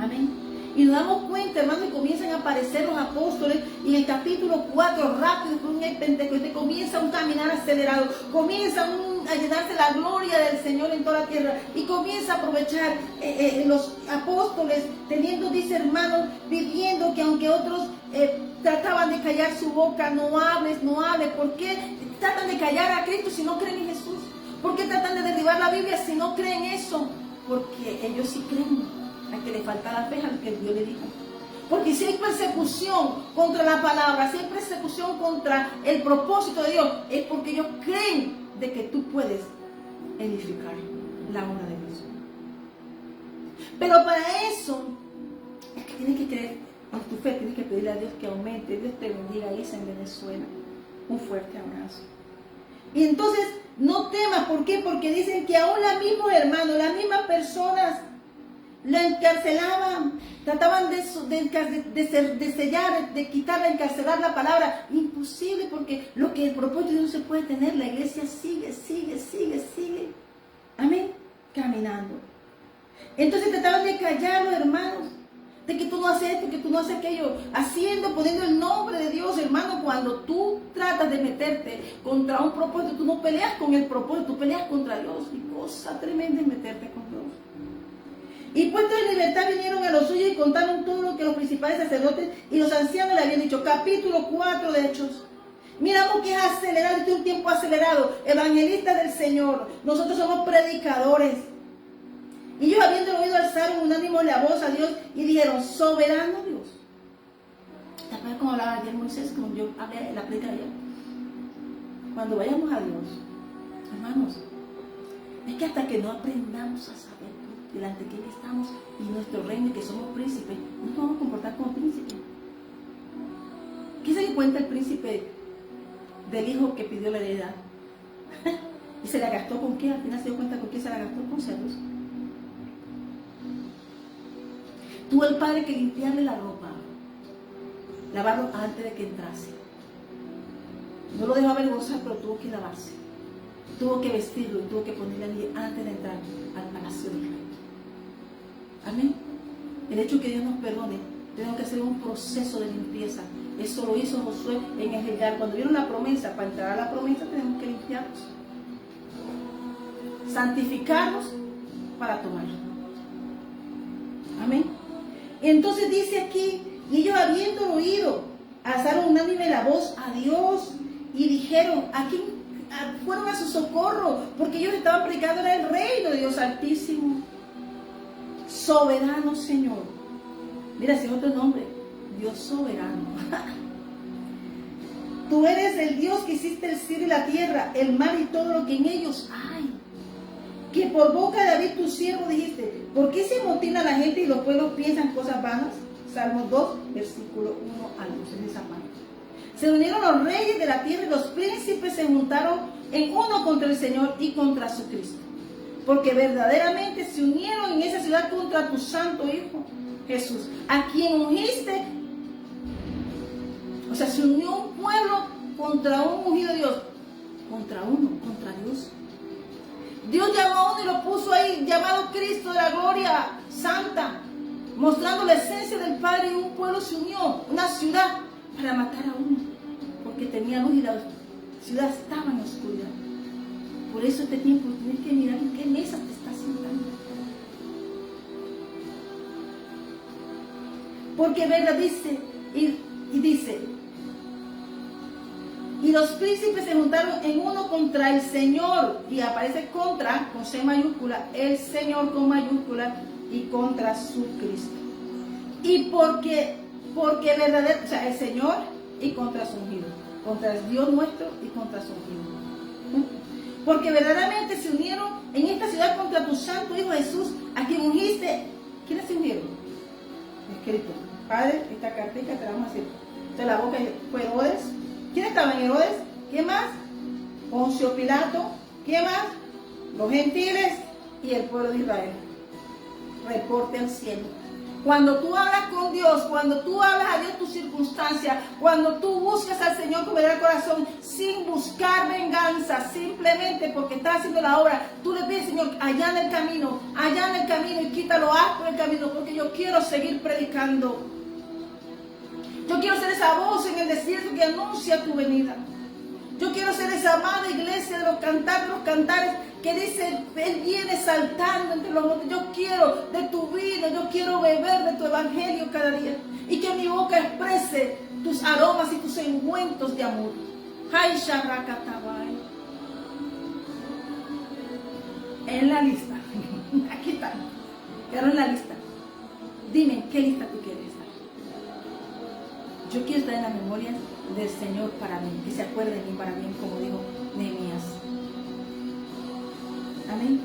Amén. Y nos damos cuenta, hermano, y comienzan a aparecer los apóstoles. Y en el capítulo 4, rápido, con el Pentecostés, comienza un caminar acelerado. Comienza a llenarse la gloria del Señor en toda la tierra. Y comienza a aprovechar los apóstoles, teniendo, dice hermanos, viviendo que aunque otros trataban de callar su boca, no hables, no hables. ¿Por qué tratan de callar a Cristo si no creen en Jesús? ¿Por qué tratan de derribar la Biblia si no creen eso? Porque ellos sí creen, a que le falta la fe al que Dios le dijo. Porque si hay persecución contra la palabra, si hay persecución contra el propósito de Dios, es porque ellos creen de que tú puedes edificar la obra de Dios. Pero para eso, es que tienes que creer en tu fe, tienes que pedirle a Dios que aumente. Dios te bendiga, Isa, en Venezuela. Un fuerte abrazo. Y entonces, no temas, ¿por qué? Porque dicen que aún los mismos hermanos, las mismas personas la encarcelaban, trataban de sellar, de quitarla, encarcelar la palabra. Imposible, porque lo que el propósito de Dios se puede tener, la iglesia sigue. Amén, caminando. Entonces trataban de callarlo, hermanos, de que tú no haces esto, que tú no haces aquello, poniendo el nombre de Dios, hermano. Cuando tú tratas de meterte contra un propósito, tú no peleas con el propósito, tú peleas contra Dios. Y cosa tremenda es meterte con Dios. Y puestos en libertad vinieron a los suyos y contaron todo lo que los principales sacerdotes y los ancianos le habían dicho. Capítulo 4 de Hechos. Miramos que es acelerado, este es un tiempo acelerado. Evangelistas del Señor. Nosotros somos predicadores. Y ellos, habiendo oído, alzaron unánime la voz a Dios y dijeron, soberano Dios. ¿Te acuerdas cómo hablaba ayer Moisés? Como yo hablé en la predica ayer. Cuando vayamos a Dios, hermanos, es que hasta que no aprendamos a saber delante de quién estamos y nuestro reino, y que somos príncipes, no nos vamos a comportar como príncipes. ¿Qué se dio cuenta el príncipe del hijo que pidió la heredad? ¿Y se la gastó con qué? Al final se dio cuenta con qué se la gastó, con cerdos. Tuvo el padre que limpiarle la ropa, lavarlo antes de que entrase. No lo dejó avergonzar, pero tuvo que lavarse. Tuvo que vestirlo y tuvo que ponerle allí antes de entrar al palacio del rey. Amén. El hecho que Dios nos perdone, tenemos que hacer un proceso de limpieza. Eso lo hizo Josué en el Gilgal. Cuando vieron la promesa, para entrar a la promesa tenemos que limpiarnos, santificarnos para tomarlo. Amén. Entonces dice aquí, y ellos habiendo oído, alzaron unánime la voz a Dios y dijeron, ¿a quién fueron a su socorro? Porque ellos estaban predicando en el reino de Dios Altísimo. Soberano Señor. Mira, ese es otro nombre, Dios soberano. Tú eres el Dios que hiciste el cielo y la tierra, el mar y todo lo que en ellos hay. Que por boca de David tu siervo dijiste, ¿por qué se amotina la gente y los pueblos piensan cosas vanas? Salmos 2, versículo 1 al 2, en esa parte. Se unieron los reyes de la tierra y los príncipes se juntaron en uno contra el Señor y contra su Cristo. Porque verdaderamente se unieron en esa ciudad contra tu santo Hijo, Jesús, a quien ungiste. O sea, se unió un pueblo contra un ungido de Dios. Contra uno, contra Dios. Dios llamó a uno y lo puso ahí, llamado Cristo de la gloria santa, mostrando la esencia del Padre, y un pueblo se unió, una ciudad, para matar a uno, porque tenía luz y ciudad estaba en oscuridad. Por eso este tiempo tienes que mirar en qué mesa te estás sentando. Porque verdad dice, y dice, y los príncipes se juntaron en uno contra el Señor, y aparece contra, con C mayúscula, el Señor con mayúscula, y contra su Cristo. Y porque verdadero, o sea, el Señor y contra su ungido, contra el Dios nuestro y contra su ungido. Porque verdaderamente se unieron en esta ciudad contra tu santo Hijo Jesús, a quien ungiste. ¿Quiénes se unieron? Escrito. Padre, esta cartica te la vamos a decir. De la boca fue Herodes. ¿Quién estaba en Herodes? ¿Quién más? Poncio Pilato. ¿Quién más? Los gentiles y el pueblo de Israel. Reporte al cielo. Cuando tú hablas con Dios, cuando tú hablas a Dios tus circunstancias, cuando tú buscas al Señor con verdad corazón, sin buscar venganza, simplemente porque estás haciendo la obra, tú le pides, Señor, allá en el camino, y quítalo alto del camino, porque yo quiero seguir predicando. Yo quiero ser esa voz en el desierto que anuncia tu venida. Yo quiero ser esa amada iglesia de los cantares que dice, Él viene saltando entre los montes. Yo quiero de tu vida, yo quiero beber de tu evangelio cada día. Y que mi boca exprese tus aromas y tus ungüentos de amor. En la lista. Aquí está. Quedaron en la lista. Dime, ¿en qué lista tú quieres estar? Yo quiero estar en la memoria del Señor para mí, que se acuerde de mí para bien, como dijo Nehemías. Amén.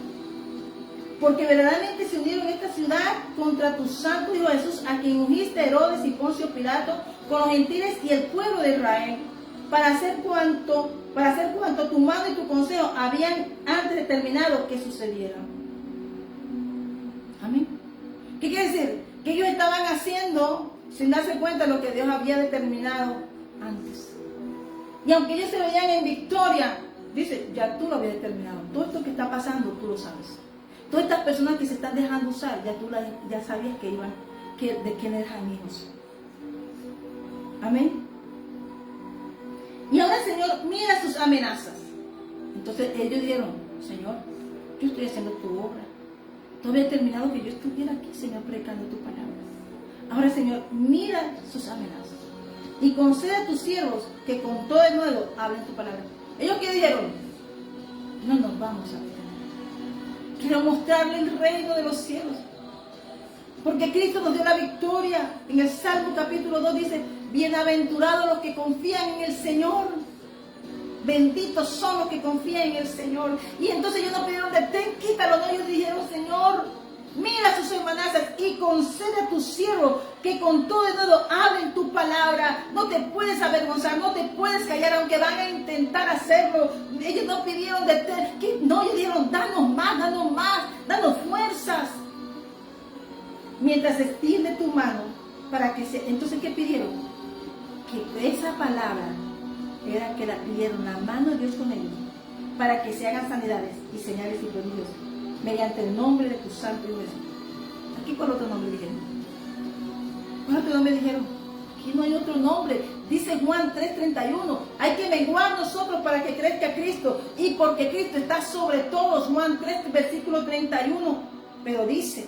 Porque verdaderamente se unieron en esta ciudad contra tu santo Hijo Jesús, a quien ungiste Herodes y Poncio Pilato, con los gentiles y el pueblo de Israel, para hacer cuanto tu mano y tu consejo habían antes determinado que sucediera. Amén. ¿Qué quiere decir? Que ellos estaban haciendo sin darse cuenta de lo que Dios había determinado antes. Y aunque ellos se veían en victoria, dice, ya tú lo habías determinado. Todo esto que está pasando, tú lo sabes. Todas estas personas que se están dejando usar, ya sabías de quién eran hijos. Amén. Y ahora el Señor mira sus amenazas. Entonces ellos dijeron, Señor, yo estoy haciendo tu obra. Tú habías determinado que yo estuviera aquí, Señor, predicando tu palabra. Ahora, Señor, mira sus amenazas. Y concede a tus siervos que con todo el nuevo hablen tu palabra. Ellos que dijeron, no nos vamos a detener. Quiero mostrarle el reino de los cielos. Porque Cristo nos dio la victoria. En el Salmo capítulo 2 dice, bienaventurados los que confían en el Señor. Benditos son los que confían en el Señor. Y entonces ellos no pidieron detén, quítalo. No, ellos dijeron, Señor, mira sus amenazas y concede a tus siervos que con todo el dedo hablen tu palabra. No te puedes avergonzar, no te puedes callar, aunque van a intentar hacerlo. Ellos no pidieron no, ellos dijeron, danos más, danos fuerzas. Mientras extiende tu mano para que se... Entonces, ¿qué pidieron? Que esa palabra era que la pidieron la mano de Dios con ellos, para que se hagan sanidades y señales y prodigios mediante el nombre de tu santo Hijo Jesús. Aquí, ¿cuál otro nombre dijeron? ¿Cuál otro nombre dijeron? Aquí no hay otro nombre. Dice Juan 3:31. Hay que menguar nosotros para que crezca Cristo. Y porque Cristo está sobre todos. Juan 3, versículo 31. Pero dice,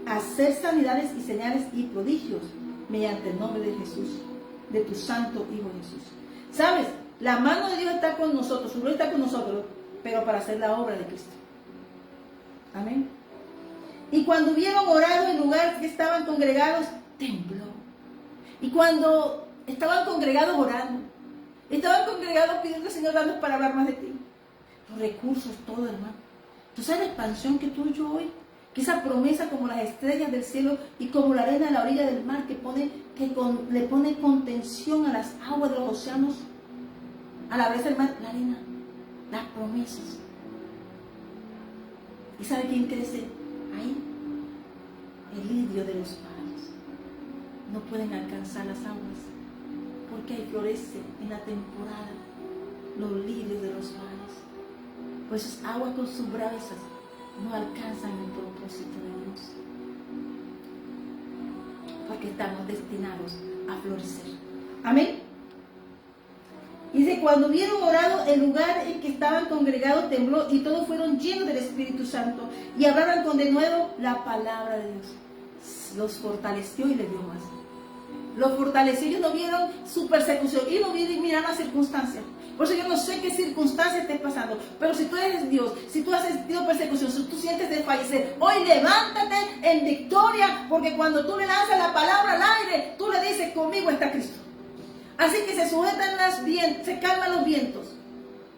hacer sanidades y señales y prodigios mediante el nombre de Jesús, de tu santo Hijo Jesús. ¿Sabes? La mano de Dios está con nosotros, su gloria está con nosotros, pero para hacer la obra de Cristo. Amén. Y cuando hubieron orado en lugares que estaban congregados, tembló. Y cuando estaban congregados orando, estaban congregados pidiendo al Señor, danos para hablar más de ti. Los recursos, todo, hermano. ¿Tú sabes la expansión que tuve yo hoy? Que esa promesa como las estrellas del cielo y como la arena a la orilla del mar le pone contención a las aguas de los océanos, a la brisa del mar, la arena, las promesas. ¿Y sabe quién crece ahí? El lirio de los mares. No pueden alcanzar las aguas porque ahí florece en la temporada los lirios de los mares. Pues esas aguas con sus bravezas no alcanzan el propósito de Dios, porque estamos destinados a florecer. Amén. cuando hubieron orado, el lugar en que estaban congregados tembló y todos fueron llenos del Espíritu Santo y hablaron con de nuevo la palabra de Dios. Los fortaleció y les dio más. Los fortaleció. Ellos no vieron su persecución, ellos no vieron mirar las circunstancias. Por eso yo no sé qué circunstancias estés pasando, pero si tú eres Dios, si tú has sentido persecución, si tú sientes desfallecer, hoy levántate en victoria, porque cuando tú le lanzas la palabra al aire, tú le dices, conmigo está Cristo. Así que se sujetan se calman los vientos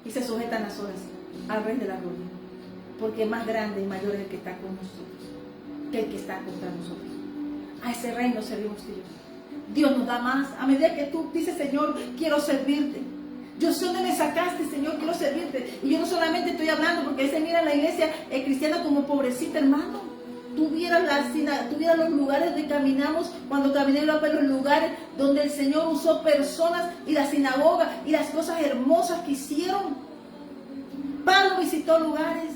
y se sujetan las olas al Rey de la Gloria, porque más grande y mayor es el que está con nosotros que el que está contra nosotros. A ese reino servimos Dios. Dios nos da más a medida que tú dices, Señor, quiero servirte. Yo sé dónde me sacaste, Señor, quiero servirte. Y yo no solamente estoy hablando porque se mira la iglesia cristiana como pobrecita, hermano. Tú vieras los lugares donde caminamos, cuando caminé por los lugares donde el Señor usó personas y la sinagoga y las cosas hermosas que hicieron. Pablo visitó lugares.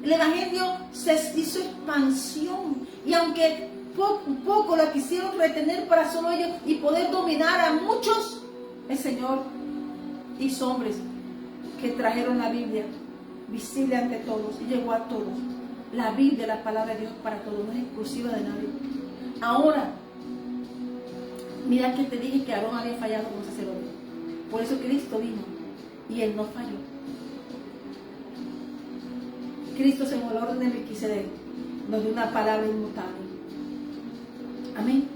El evangelio se hizo expansión. Y aunque poco la quisieron retener para solo ellos y poder dominar a muchos, el Señor hizo hombres que trajeron la Biblia visible ante todos y llegó a todos. La Biblia, la palabra de Dios para todos, no es exclusiva de nadie. Ahora, mira que te dije que Aarón había fallado como sacerdote. Por eso Cristo vino y él no falló. Cristo, según el orden de Melquisedec, nos dio una palabra inmutable. Amén.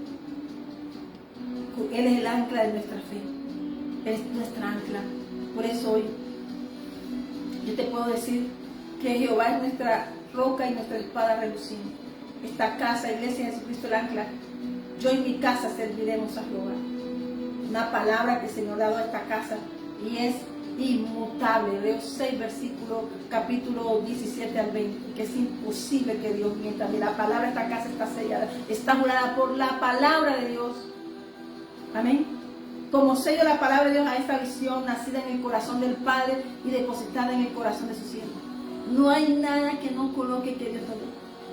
Él es el ancla de nuestra fe. Él es nuestra ancla. Por eso hoy yo te puedo decir que Jehová es nuestra roca y nuestra espada reluciente. Esta casa, iglesia de Jesucristo el ancla. Yo en mi casa serviremos a Jehová. Una palabra que el Señor ha dado a esta casa y es inmutable. Hebreos 6, capítulo 17 al 20. Que es imposible que Dios mienta. La palabra de esta casa está sellada. Está jurada por la palabra de Dios. Amén. Como sello la palabra de Dios a esta visión nacida en el corazón del Padre y depositada en el corazón de su siervo. No hay nada que no coloque que Dios no dé.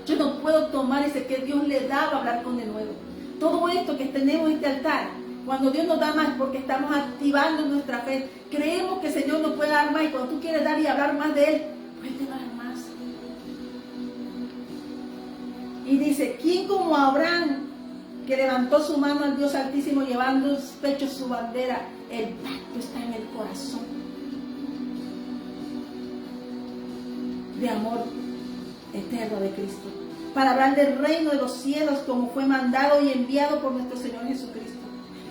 Yo no puedo tomar ese que Dios le da para hablar con de nuevo. Todo esto que tenemos en este altar, cuando Dios nos da más, porque estamos activando nuestra fe, creemos que el Señor nos puede dar más, y cuando tú quieres dar y hablar más de Él, pues Él te va a dar más. Y dice, ¿quién como Abraham, que levantó su mano al Dios Altísimo, llevando en sus pechos su bandera? El pacto está en el corazón de amor eterno de Cristo, para hablar del reino de los cielos, como fue mandado y enviado por nuestro Señor Jesucristo.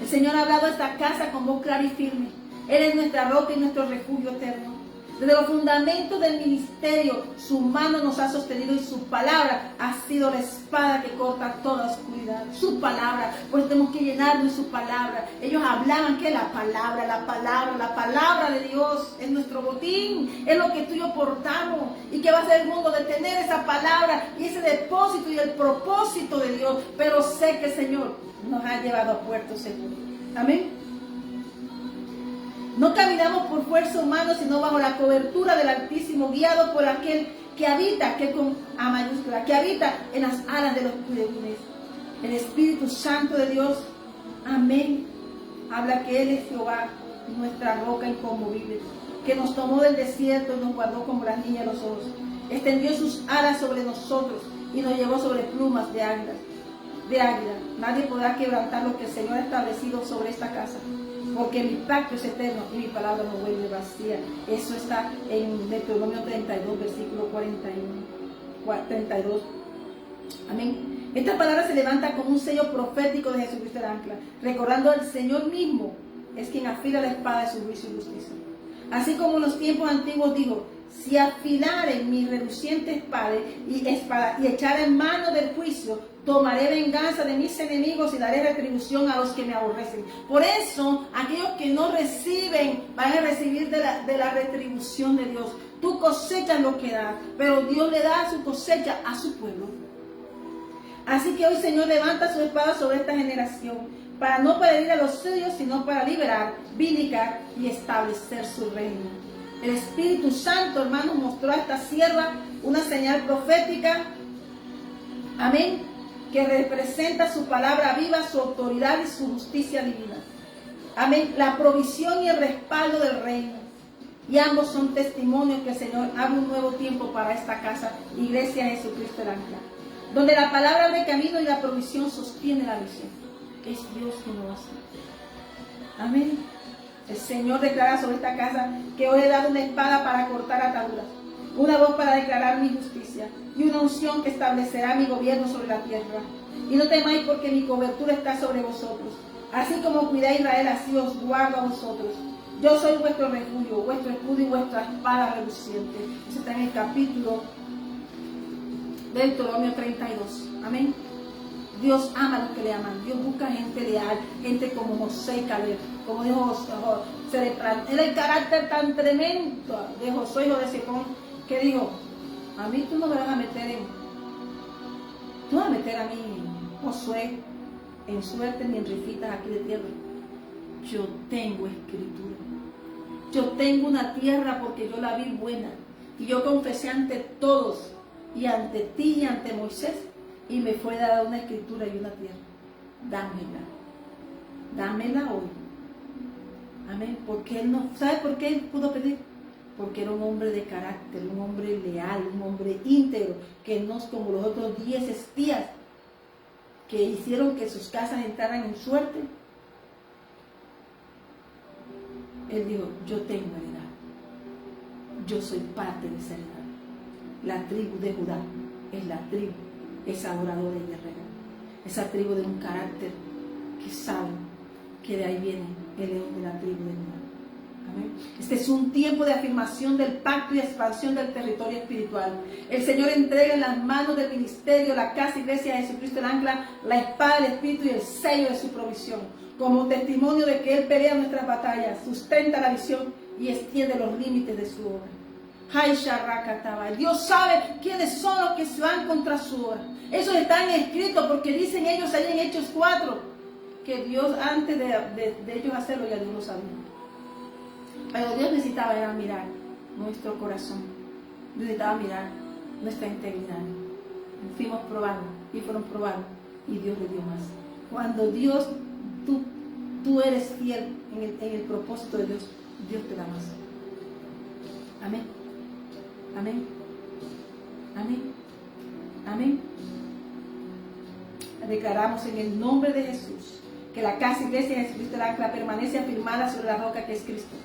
El Señor ha hablado a esta casa con voz clara y firme. Él es nuestra roca y nuestro refugio eterno. Desde los fundamentos del ministerio, su mano nos ha sostenido y su palabra ha sido la espada que corta toda oscuridad. Su palabra, pues tenemos que llenarnos de su palabra. Ellos hablaban que la palabra de Dios es nuestro botín, es lo que tú y yo portamos. ¿Y qué va a hacer el mundo? De tener esa palabra y ese depósito y el propósito de Dios. Pero sé que el Señor nos ha llevado a puerto seguro. Amén. No caminamos por fuerza humana, sino bajo la cobertura del Altísimo, guiado por aquel que habita, que con A mayúscula, que habita en las alas de los querubines. El Espíritu Santo de Dios, amén, habla que Él es Jehová, nuestra roca inconmovible, que nos tomó del desierto y nos guardó como la niña de los ojos. Extendió sus alas sobre nosotros y nos llevó sobre plumas de águila. Nadie podrá quebrantar lo que el Señor ha establecido sobre esta casa, porque mi pacto es eterno y mi palabra no vuelve vacía. Eso está en Deuteronomio 32, versículo 32. Amén. Esta palabra se levanta como un sello profético de Jesucristo el ancla, recordando al Señor mismo es quien afila la espada de su juicio y justicia. Así como en los tiempos antiguos dijo, si afilaren mi reluciente espada y echare en mano del juicio, tomaré venganza de mis enemigos y daré retribución a los que me aborrecen. Por eso, aquellos que no reciben van a recibir de la retribución de Dios. Tú cosechas lo que das, pero Dios le da su cosecha a su pueblo. Así que hoy, Señor, levanta su espada sobre esta generación, para no para herir a los suyos, sino para liberar, vindicar y establecer su reino. El Espíritu Santo, hermano, mostró a esta sierva una señal profética, amén, que representa su palabra viva, su autoridad y su justicia divina. Amén. La provisión y el respaldo del reino. Y ambos son testimonios que el Señor abre un nuevo tiempo para esta casa, Iglesia de Jesucristo el Ancla, donde la palabra de camino y la provisión sostiene la visión. Es Dios quien lo hace. Amén. El Señor declara sobre esta casa que hoy he dado una espada para cortar ataduras, una voz para declarar mi justicia y una unción que establecerá mi gobierno sobre la tierra. Y no temáis porque mi cobertura está sobre vosotros. Así como cuidé a Israel, así os guardo a vosotros. Yo soy vuestro refugio, vuestro escudo y vuestra espada reluciente. Eso está en el capítulo de Deuteronomio 32. Amén. Dios ama a los que le aman. Dios busca gente leal, gente como José y Caleb, como dijo Josué. Era el carácter tan tremendo de Josué, hijo de Secón, que dijo: a mí tú no me vas a meter tú vas a meter a mí, Josué, en suerte ni en rifitas aquí de tierra. Yo tengo escritura. Yo tengo una tierra porque yo la vi buena. Y yo confesé ante todos, y ante ti y ante Moisés, y me fue dada una escritura y una tierra. Dámela. Dámela hoy. Amén. Porque él no, ¿sabe por qué él pudo pedir? Porque era un hombre de carácter, un hombre leal, un hombre íntegro, que no es como los otros 10 espías que hicieron que sus casas entraran en suerte. Él dijo: yo tengo heredad, yo soy parte de esa heredad. La tribu de Judá es la tribu, es adoradora y guerrera, esa tribu de un carácter que sabe que de ahí viene el león de la tribu de Judá. Amén. Este es un tiempo de afirmación del pacto y expansión del territorio espiritual. El Señor entrega en las manos del ministerio, la casa Iglesia de Jesucristo el Ancla, la espada del Espíritu y el sello de su provisión, como testimonio de que Él pelea nuestras batallas, sustenta la visión y extiende los límites de su obra. Dios sabe quiénes son los que se van contra su obra. Esos están escritos porque dicen ellos ahí en Hechos 4 que Dios, antes de ellos hacerlo, ya Dios lo sabía. Pero Dios necesitaba era mirar nuestro corazón. Dios necesitaba mirar nuestra integridad. Fuimos probando y fueron probados y Dios le dio más. Cuando Dios, tú eres fiel en el propósito de Dios, Dios te da más. Amén. Amén. Amén. Amén. Declaramos en el nombre de Jesús que la casa Iglesia de Jesucristo el Ancla permanece afirmada sobre la roca que es Cristo.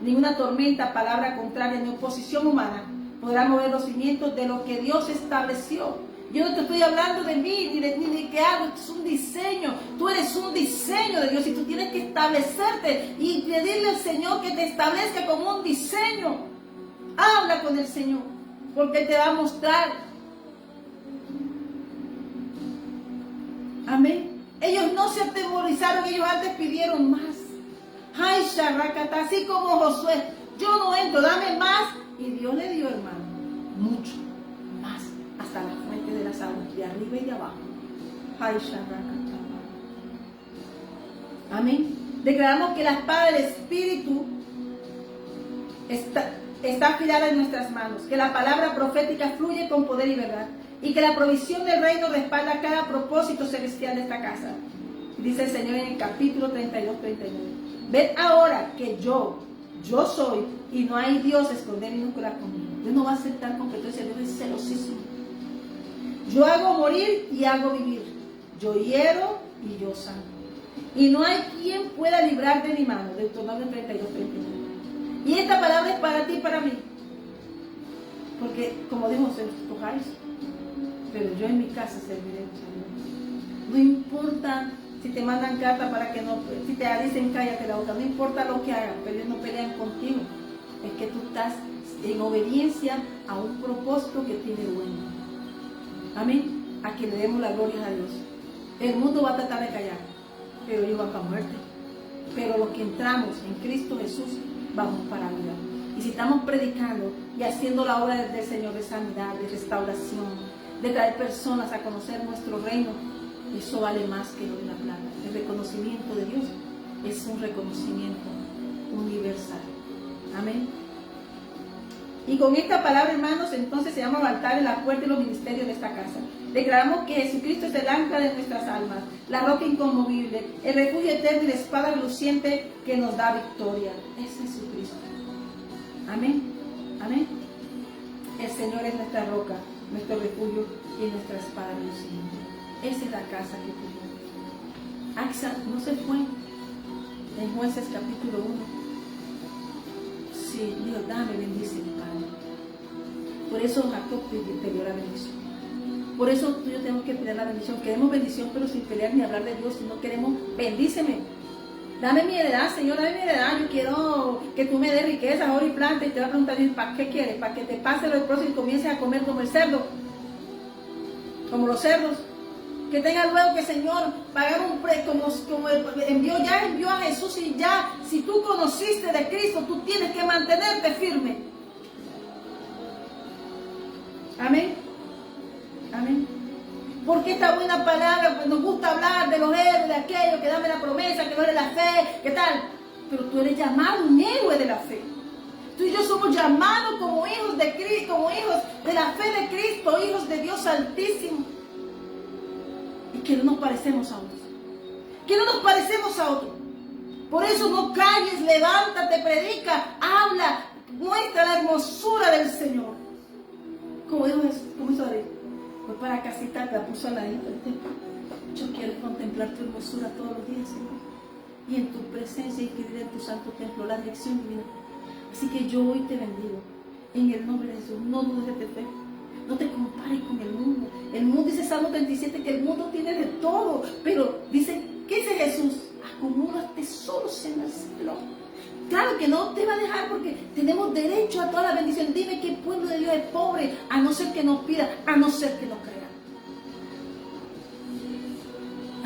Ninguna tormenta, palabra contraria ni oposición humana podrá mover los cimientos de lo que Dios estableció. Yo no te estoy hablando de mí ni de qué hago, esto es un diseño. Tú eres un diseño de Dios y tú tienes que establecerte y pedirle al Señor que te establezca como un diseño. Habla con el Señor porque te va a mostrar. Amén. Ellos no se atemorizaron, ellos antes pidieron más. Ay, Sharrakata, así como Josué, yo no entro, dame más. Y Dios le dio, hermano, mucho más, hasta la fuente de las aguas, de arriba y de abajo. Ay, Sharrakata. Amén. Declaramos que la espada del Espíritu está afilada en nuestras manos, que la palabra profética fluye con poder y verdad, y que la provisión del reino respalda cada propósito celestial de esta casa. Dice el Señor en el capítulo 32-39. Ved ahora que yo soy, y no hay Dios esconder minúscula conmigo. Dios no va a aceptar competencia, Dios es celosísimo. Yo hago morir y hago vivir. Yo hiero y yo sano. Y no hay quien pueda librar de mi mano. Deuteronomio 32-39. Y esta palabra es para ti y para mí. Porque, como dijo, se escojáis, pero yo en mi casa serviré al Señor. No importa si te mandan carta para que no, si te dicen cállate la boca, no importa lo que hagan, pero ellos no pelean contigo. Es que tú estás en obediencia a un propósito que tiene bueno. Amén. A que le demos la gloria a Dios. El mundo va a tratar de callar, pero ellos van para muerte. Pero los que entramos en Cristo Jesús, vamos para vida. Y si estamos predicando y haciendo la obra del Señor de sanidad, de restauración, de traer personas a conocer nuestro reino, eso vale más que lo de la plata. El reconocimiento de Dios es un reconocimiento universal. Amén. Y con esta palabra, hermanos, entonces se llama altar en la puerta de los ministerios de esta casa. Declaramos que Jesucristo es el ancla de nuestras almas, la roca inconmovible, el refugio eterno y la espada reluciente que nos da victoria. Es Jesucristo. Amén. Amén. El Señor es nuestra roca, nuestro refugio y nuestra espada reluciente. Esa es la casa que tuvimos. Axa no se fue en Jueces capítulo 1. Sí, Dios, dame, bendíceme, Padre. Por eso Jacob pidió la bendición. Por eso tú y yo tenemos que pedir la bendición. Queremos bendición, pero sin pelear ni hablar de Dios. Si no queremos, bendíceme. Dame mi heredad, Señor, dame mi heredad. Yo quiero que tú me des riqueza, oro y planta. Y te va a preguntar, ¿para qué quieres? Para que te pase lo del próximo y comiences a comer como el cerdo. Como los cerdos. Que tengas luego que, Señor, pagar un precio, como envió a Jesús, y ya, si tú conociste de Cristo, tú tienes que mantenerte firme. Amén. Amén. Porque esta buena palabra, pues nos gusta hablar de los héroes, de aquello, que dame la promesa, que no eres la fe, ¿qué tal? Pero tú eres llamado un héroe de la fe. Tú y yo somos llamados como hijos de Cristo, como hijos de la fe de Cristo, hijos de Dios Altísimo. Y que no nos parecemos a otros. Que no nos parecemos a otros. Por eso no calles, levántate, predica, habla, muestra la hermosura del Señor. Como hizo David. Fue para casita, la puso al ladito del templo. Yo quiero contemplar tu hermosura todos los días, Señor. Y en tu presencia inscribir en tu santo templo la dirección divina. Así que yo hoy te bendigo. En el nombre de Jesús, no dudes de fe. No te compares con el mundo. El mundo, dice Salmo 37, que el mundo tiene de todo. Pero dice, ¿qué dice Jesús? Acumula tesoros en el cielo. Claro que no te va a dejar, porque tenemos derecho a toda la bendición. Dime qué pueblo de Dios es pobre, a no ser que nos pida, a no ser que lo crea.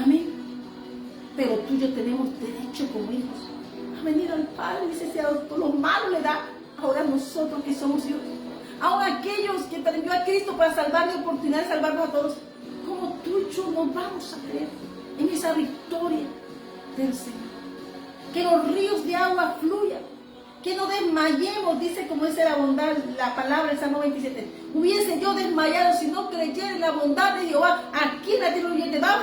Amén. Pero tú y yo tenemos derecho como hijos a venir al Padre. Dice, si a los malos le da, ahora nosotros que somos hijos. Ahora aquellos que te envió a Cristo para salvar la oportunidad de salvarnos a todos, como tú y yo nos vamos a creer en esa victoria del Señor. Que los ríos de agua fluyan, que no desmayemos, dice como dice la bondad, la palabra del Salmo 27. Hubiese yo desmayado si no creyera en la bondad de Jehová. Aquí en la tierra viviente vas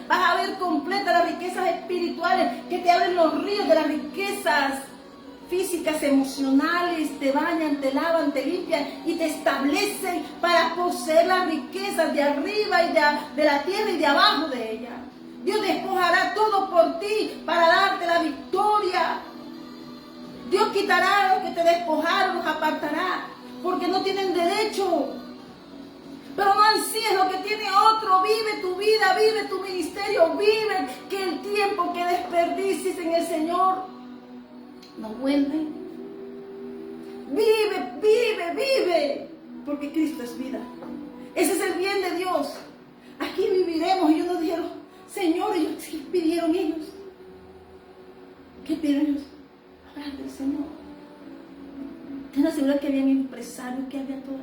a ver completa las riquezas espirituales, que te abren los ríos de las riquezas físicas, emocionales, te bañan, te lavan, te limpian y te establecen para poseer las riquezas de arriba y de la tierra y de abajo de ella. Dios despojará todo por ti para darte la victoria. Dios quitará a los que te despojaron, los apartará, porque no tienen derecho. Pero no ansíes lo que tiene otro. Vive tu vida, vive tu ministerio, vive que el tiempo que desperdicies en el Señor no vuelve. Vive, vive, vive, porque Cristo es vida. Ese es el bien de Dios. Aquí viviremos. Y ellos nos dijeron, Señor, ¿qué pidieron ellos? ¿Qué pidieron ellos? Hablar del Señor. Ten asegurar que había empresarios, que había todo.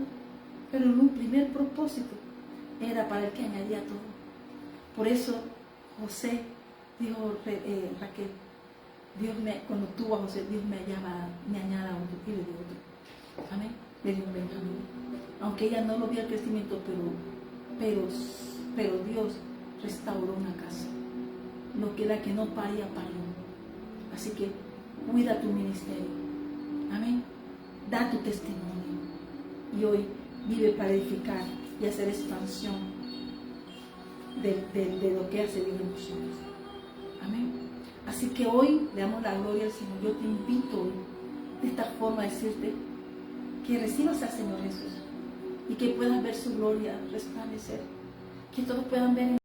Pero en un primer propósito era para el que añadía todo. Por eso José dijo, Raquel, cuando tuvo a José, Dios me añada a otro, y le dio otro. Amén. Le dio un Benjamín. Aunque ella no lo vio el crecimiento, pero Dios restauró una casa. Lo que la que no paría, parió. Así que cuida tu ministerio. Amén. Da tu testimonio. Y hoy vive para edificar y hacer expansión de lo que hace bien en nosotros. Amén. Así que hoy le damos la gloria al Señor. Yo te invito hoy de esta forma a decirte que recibas al Señor Jesús y que puedas ver su gloria resplandecer, que todos puedan ver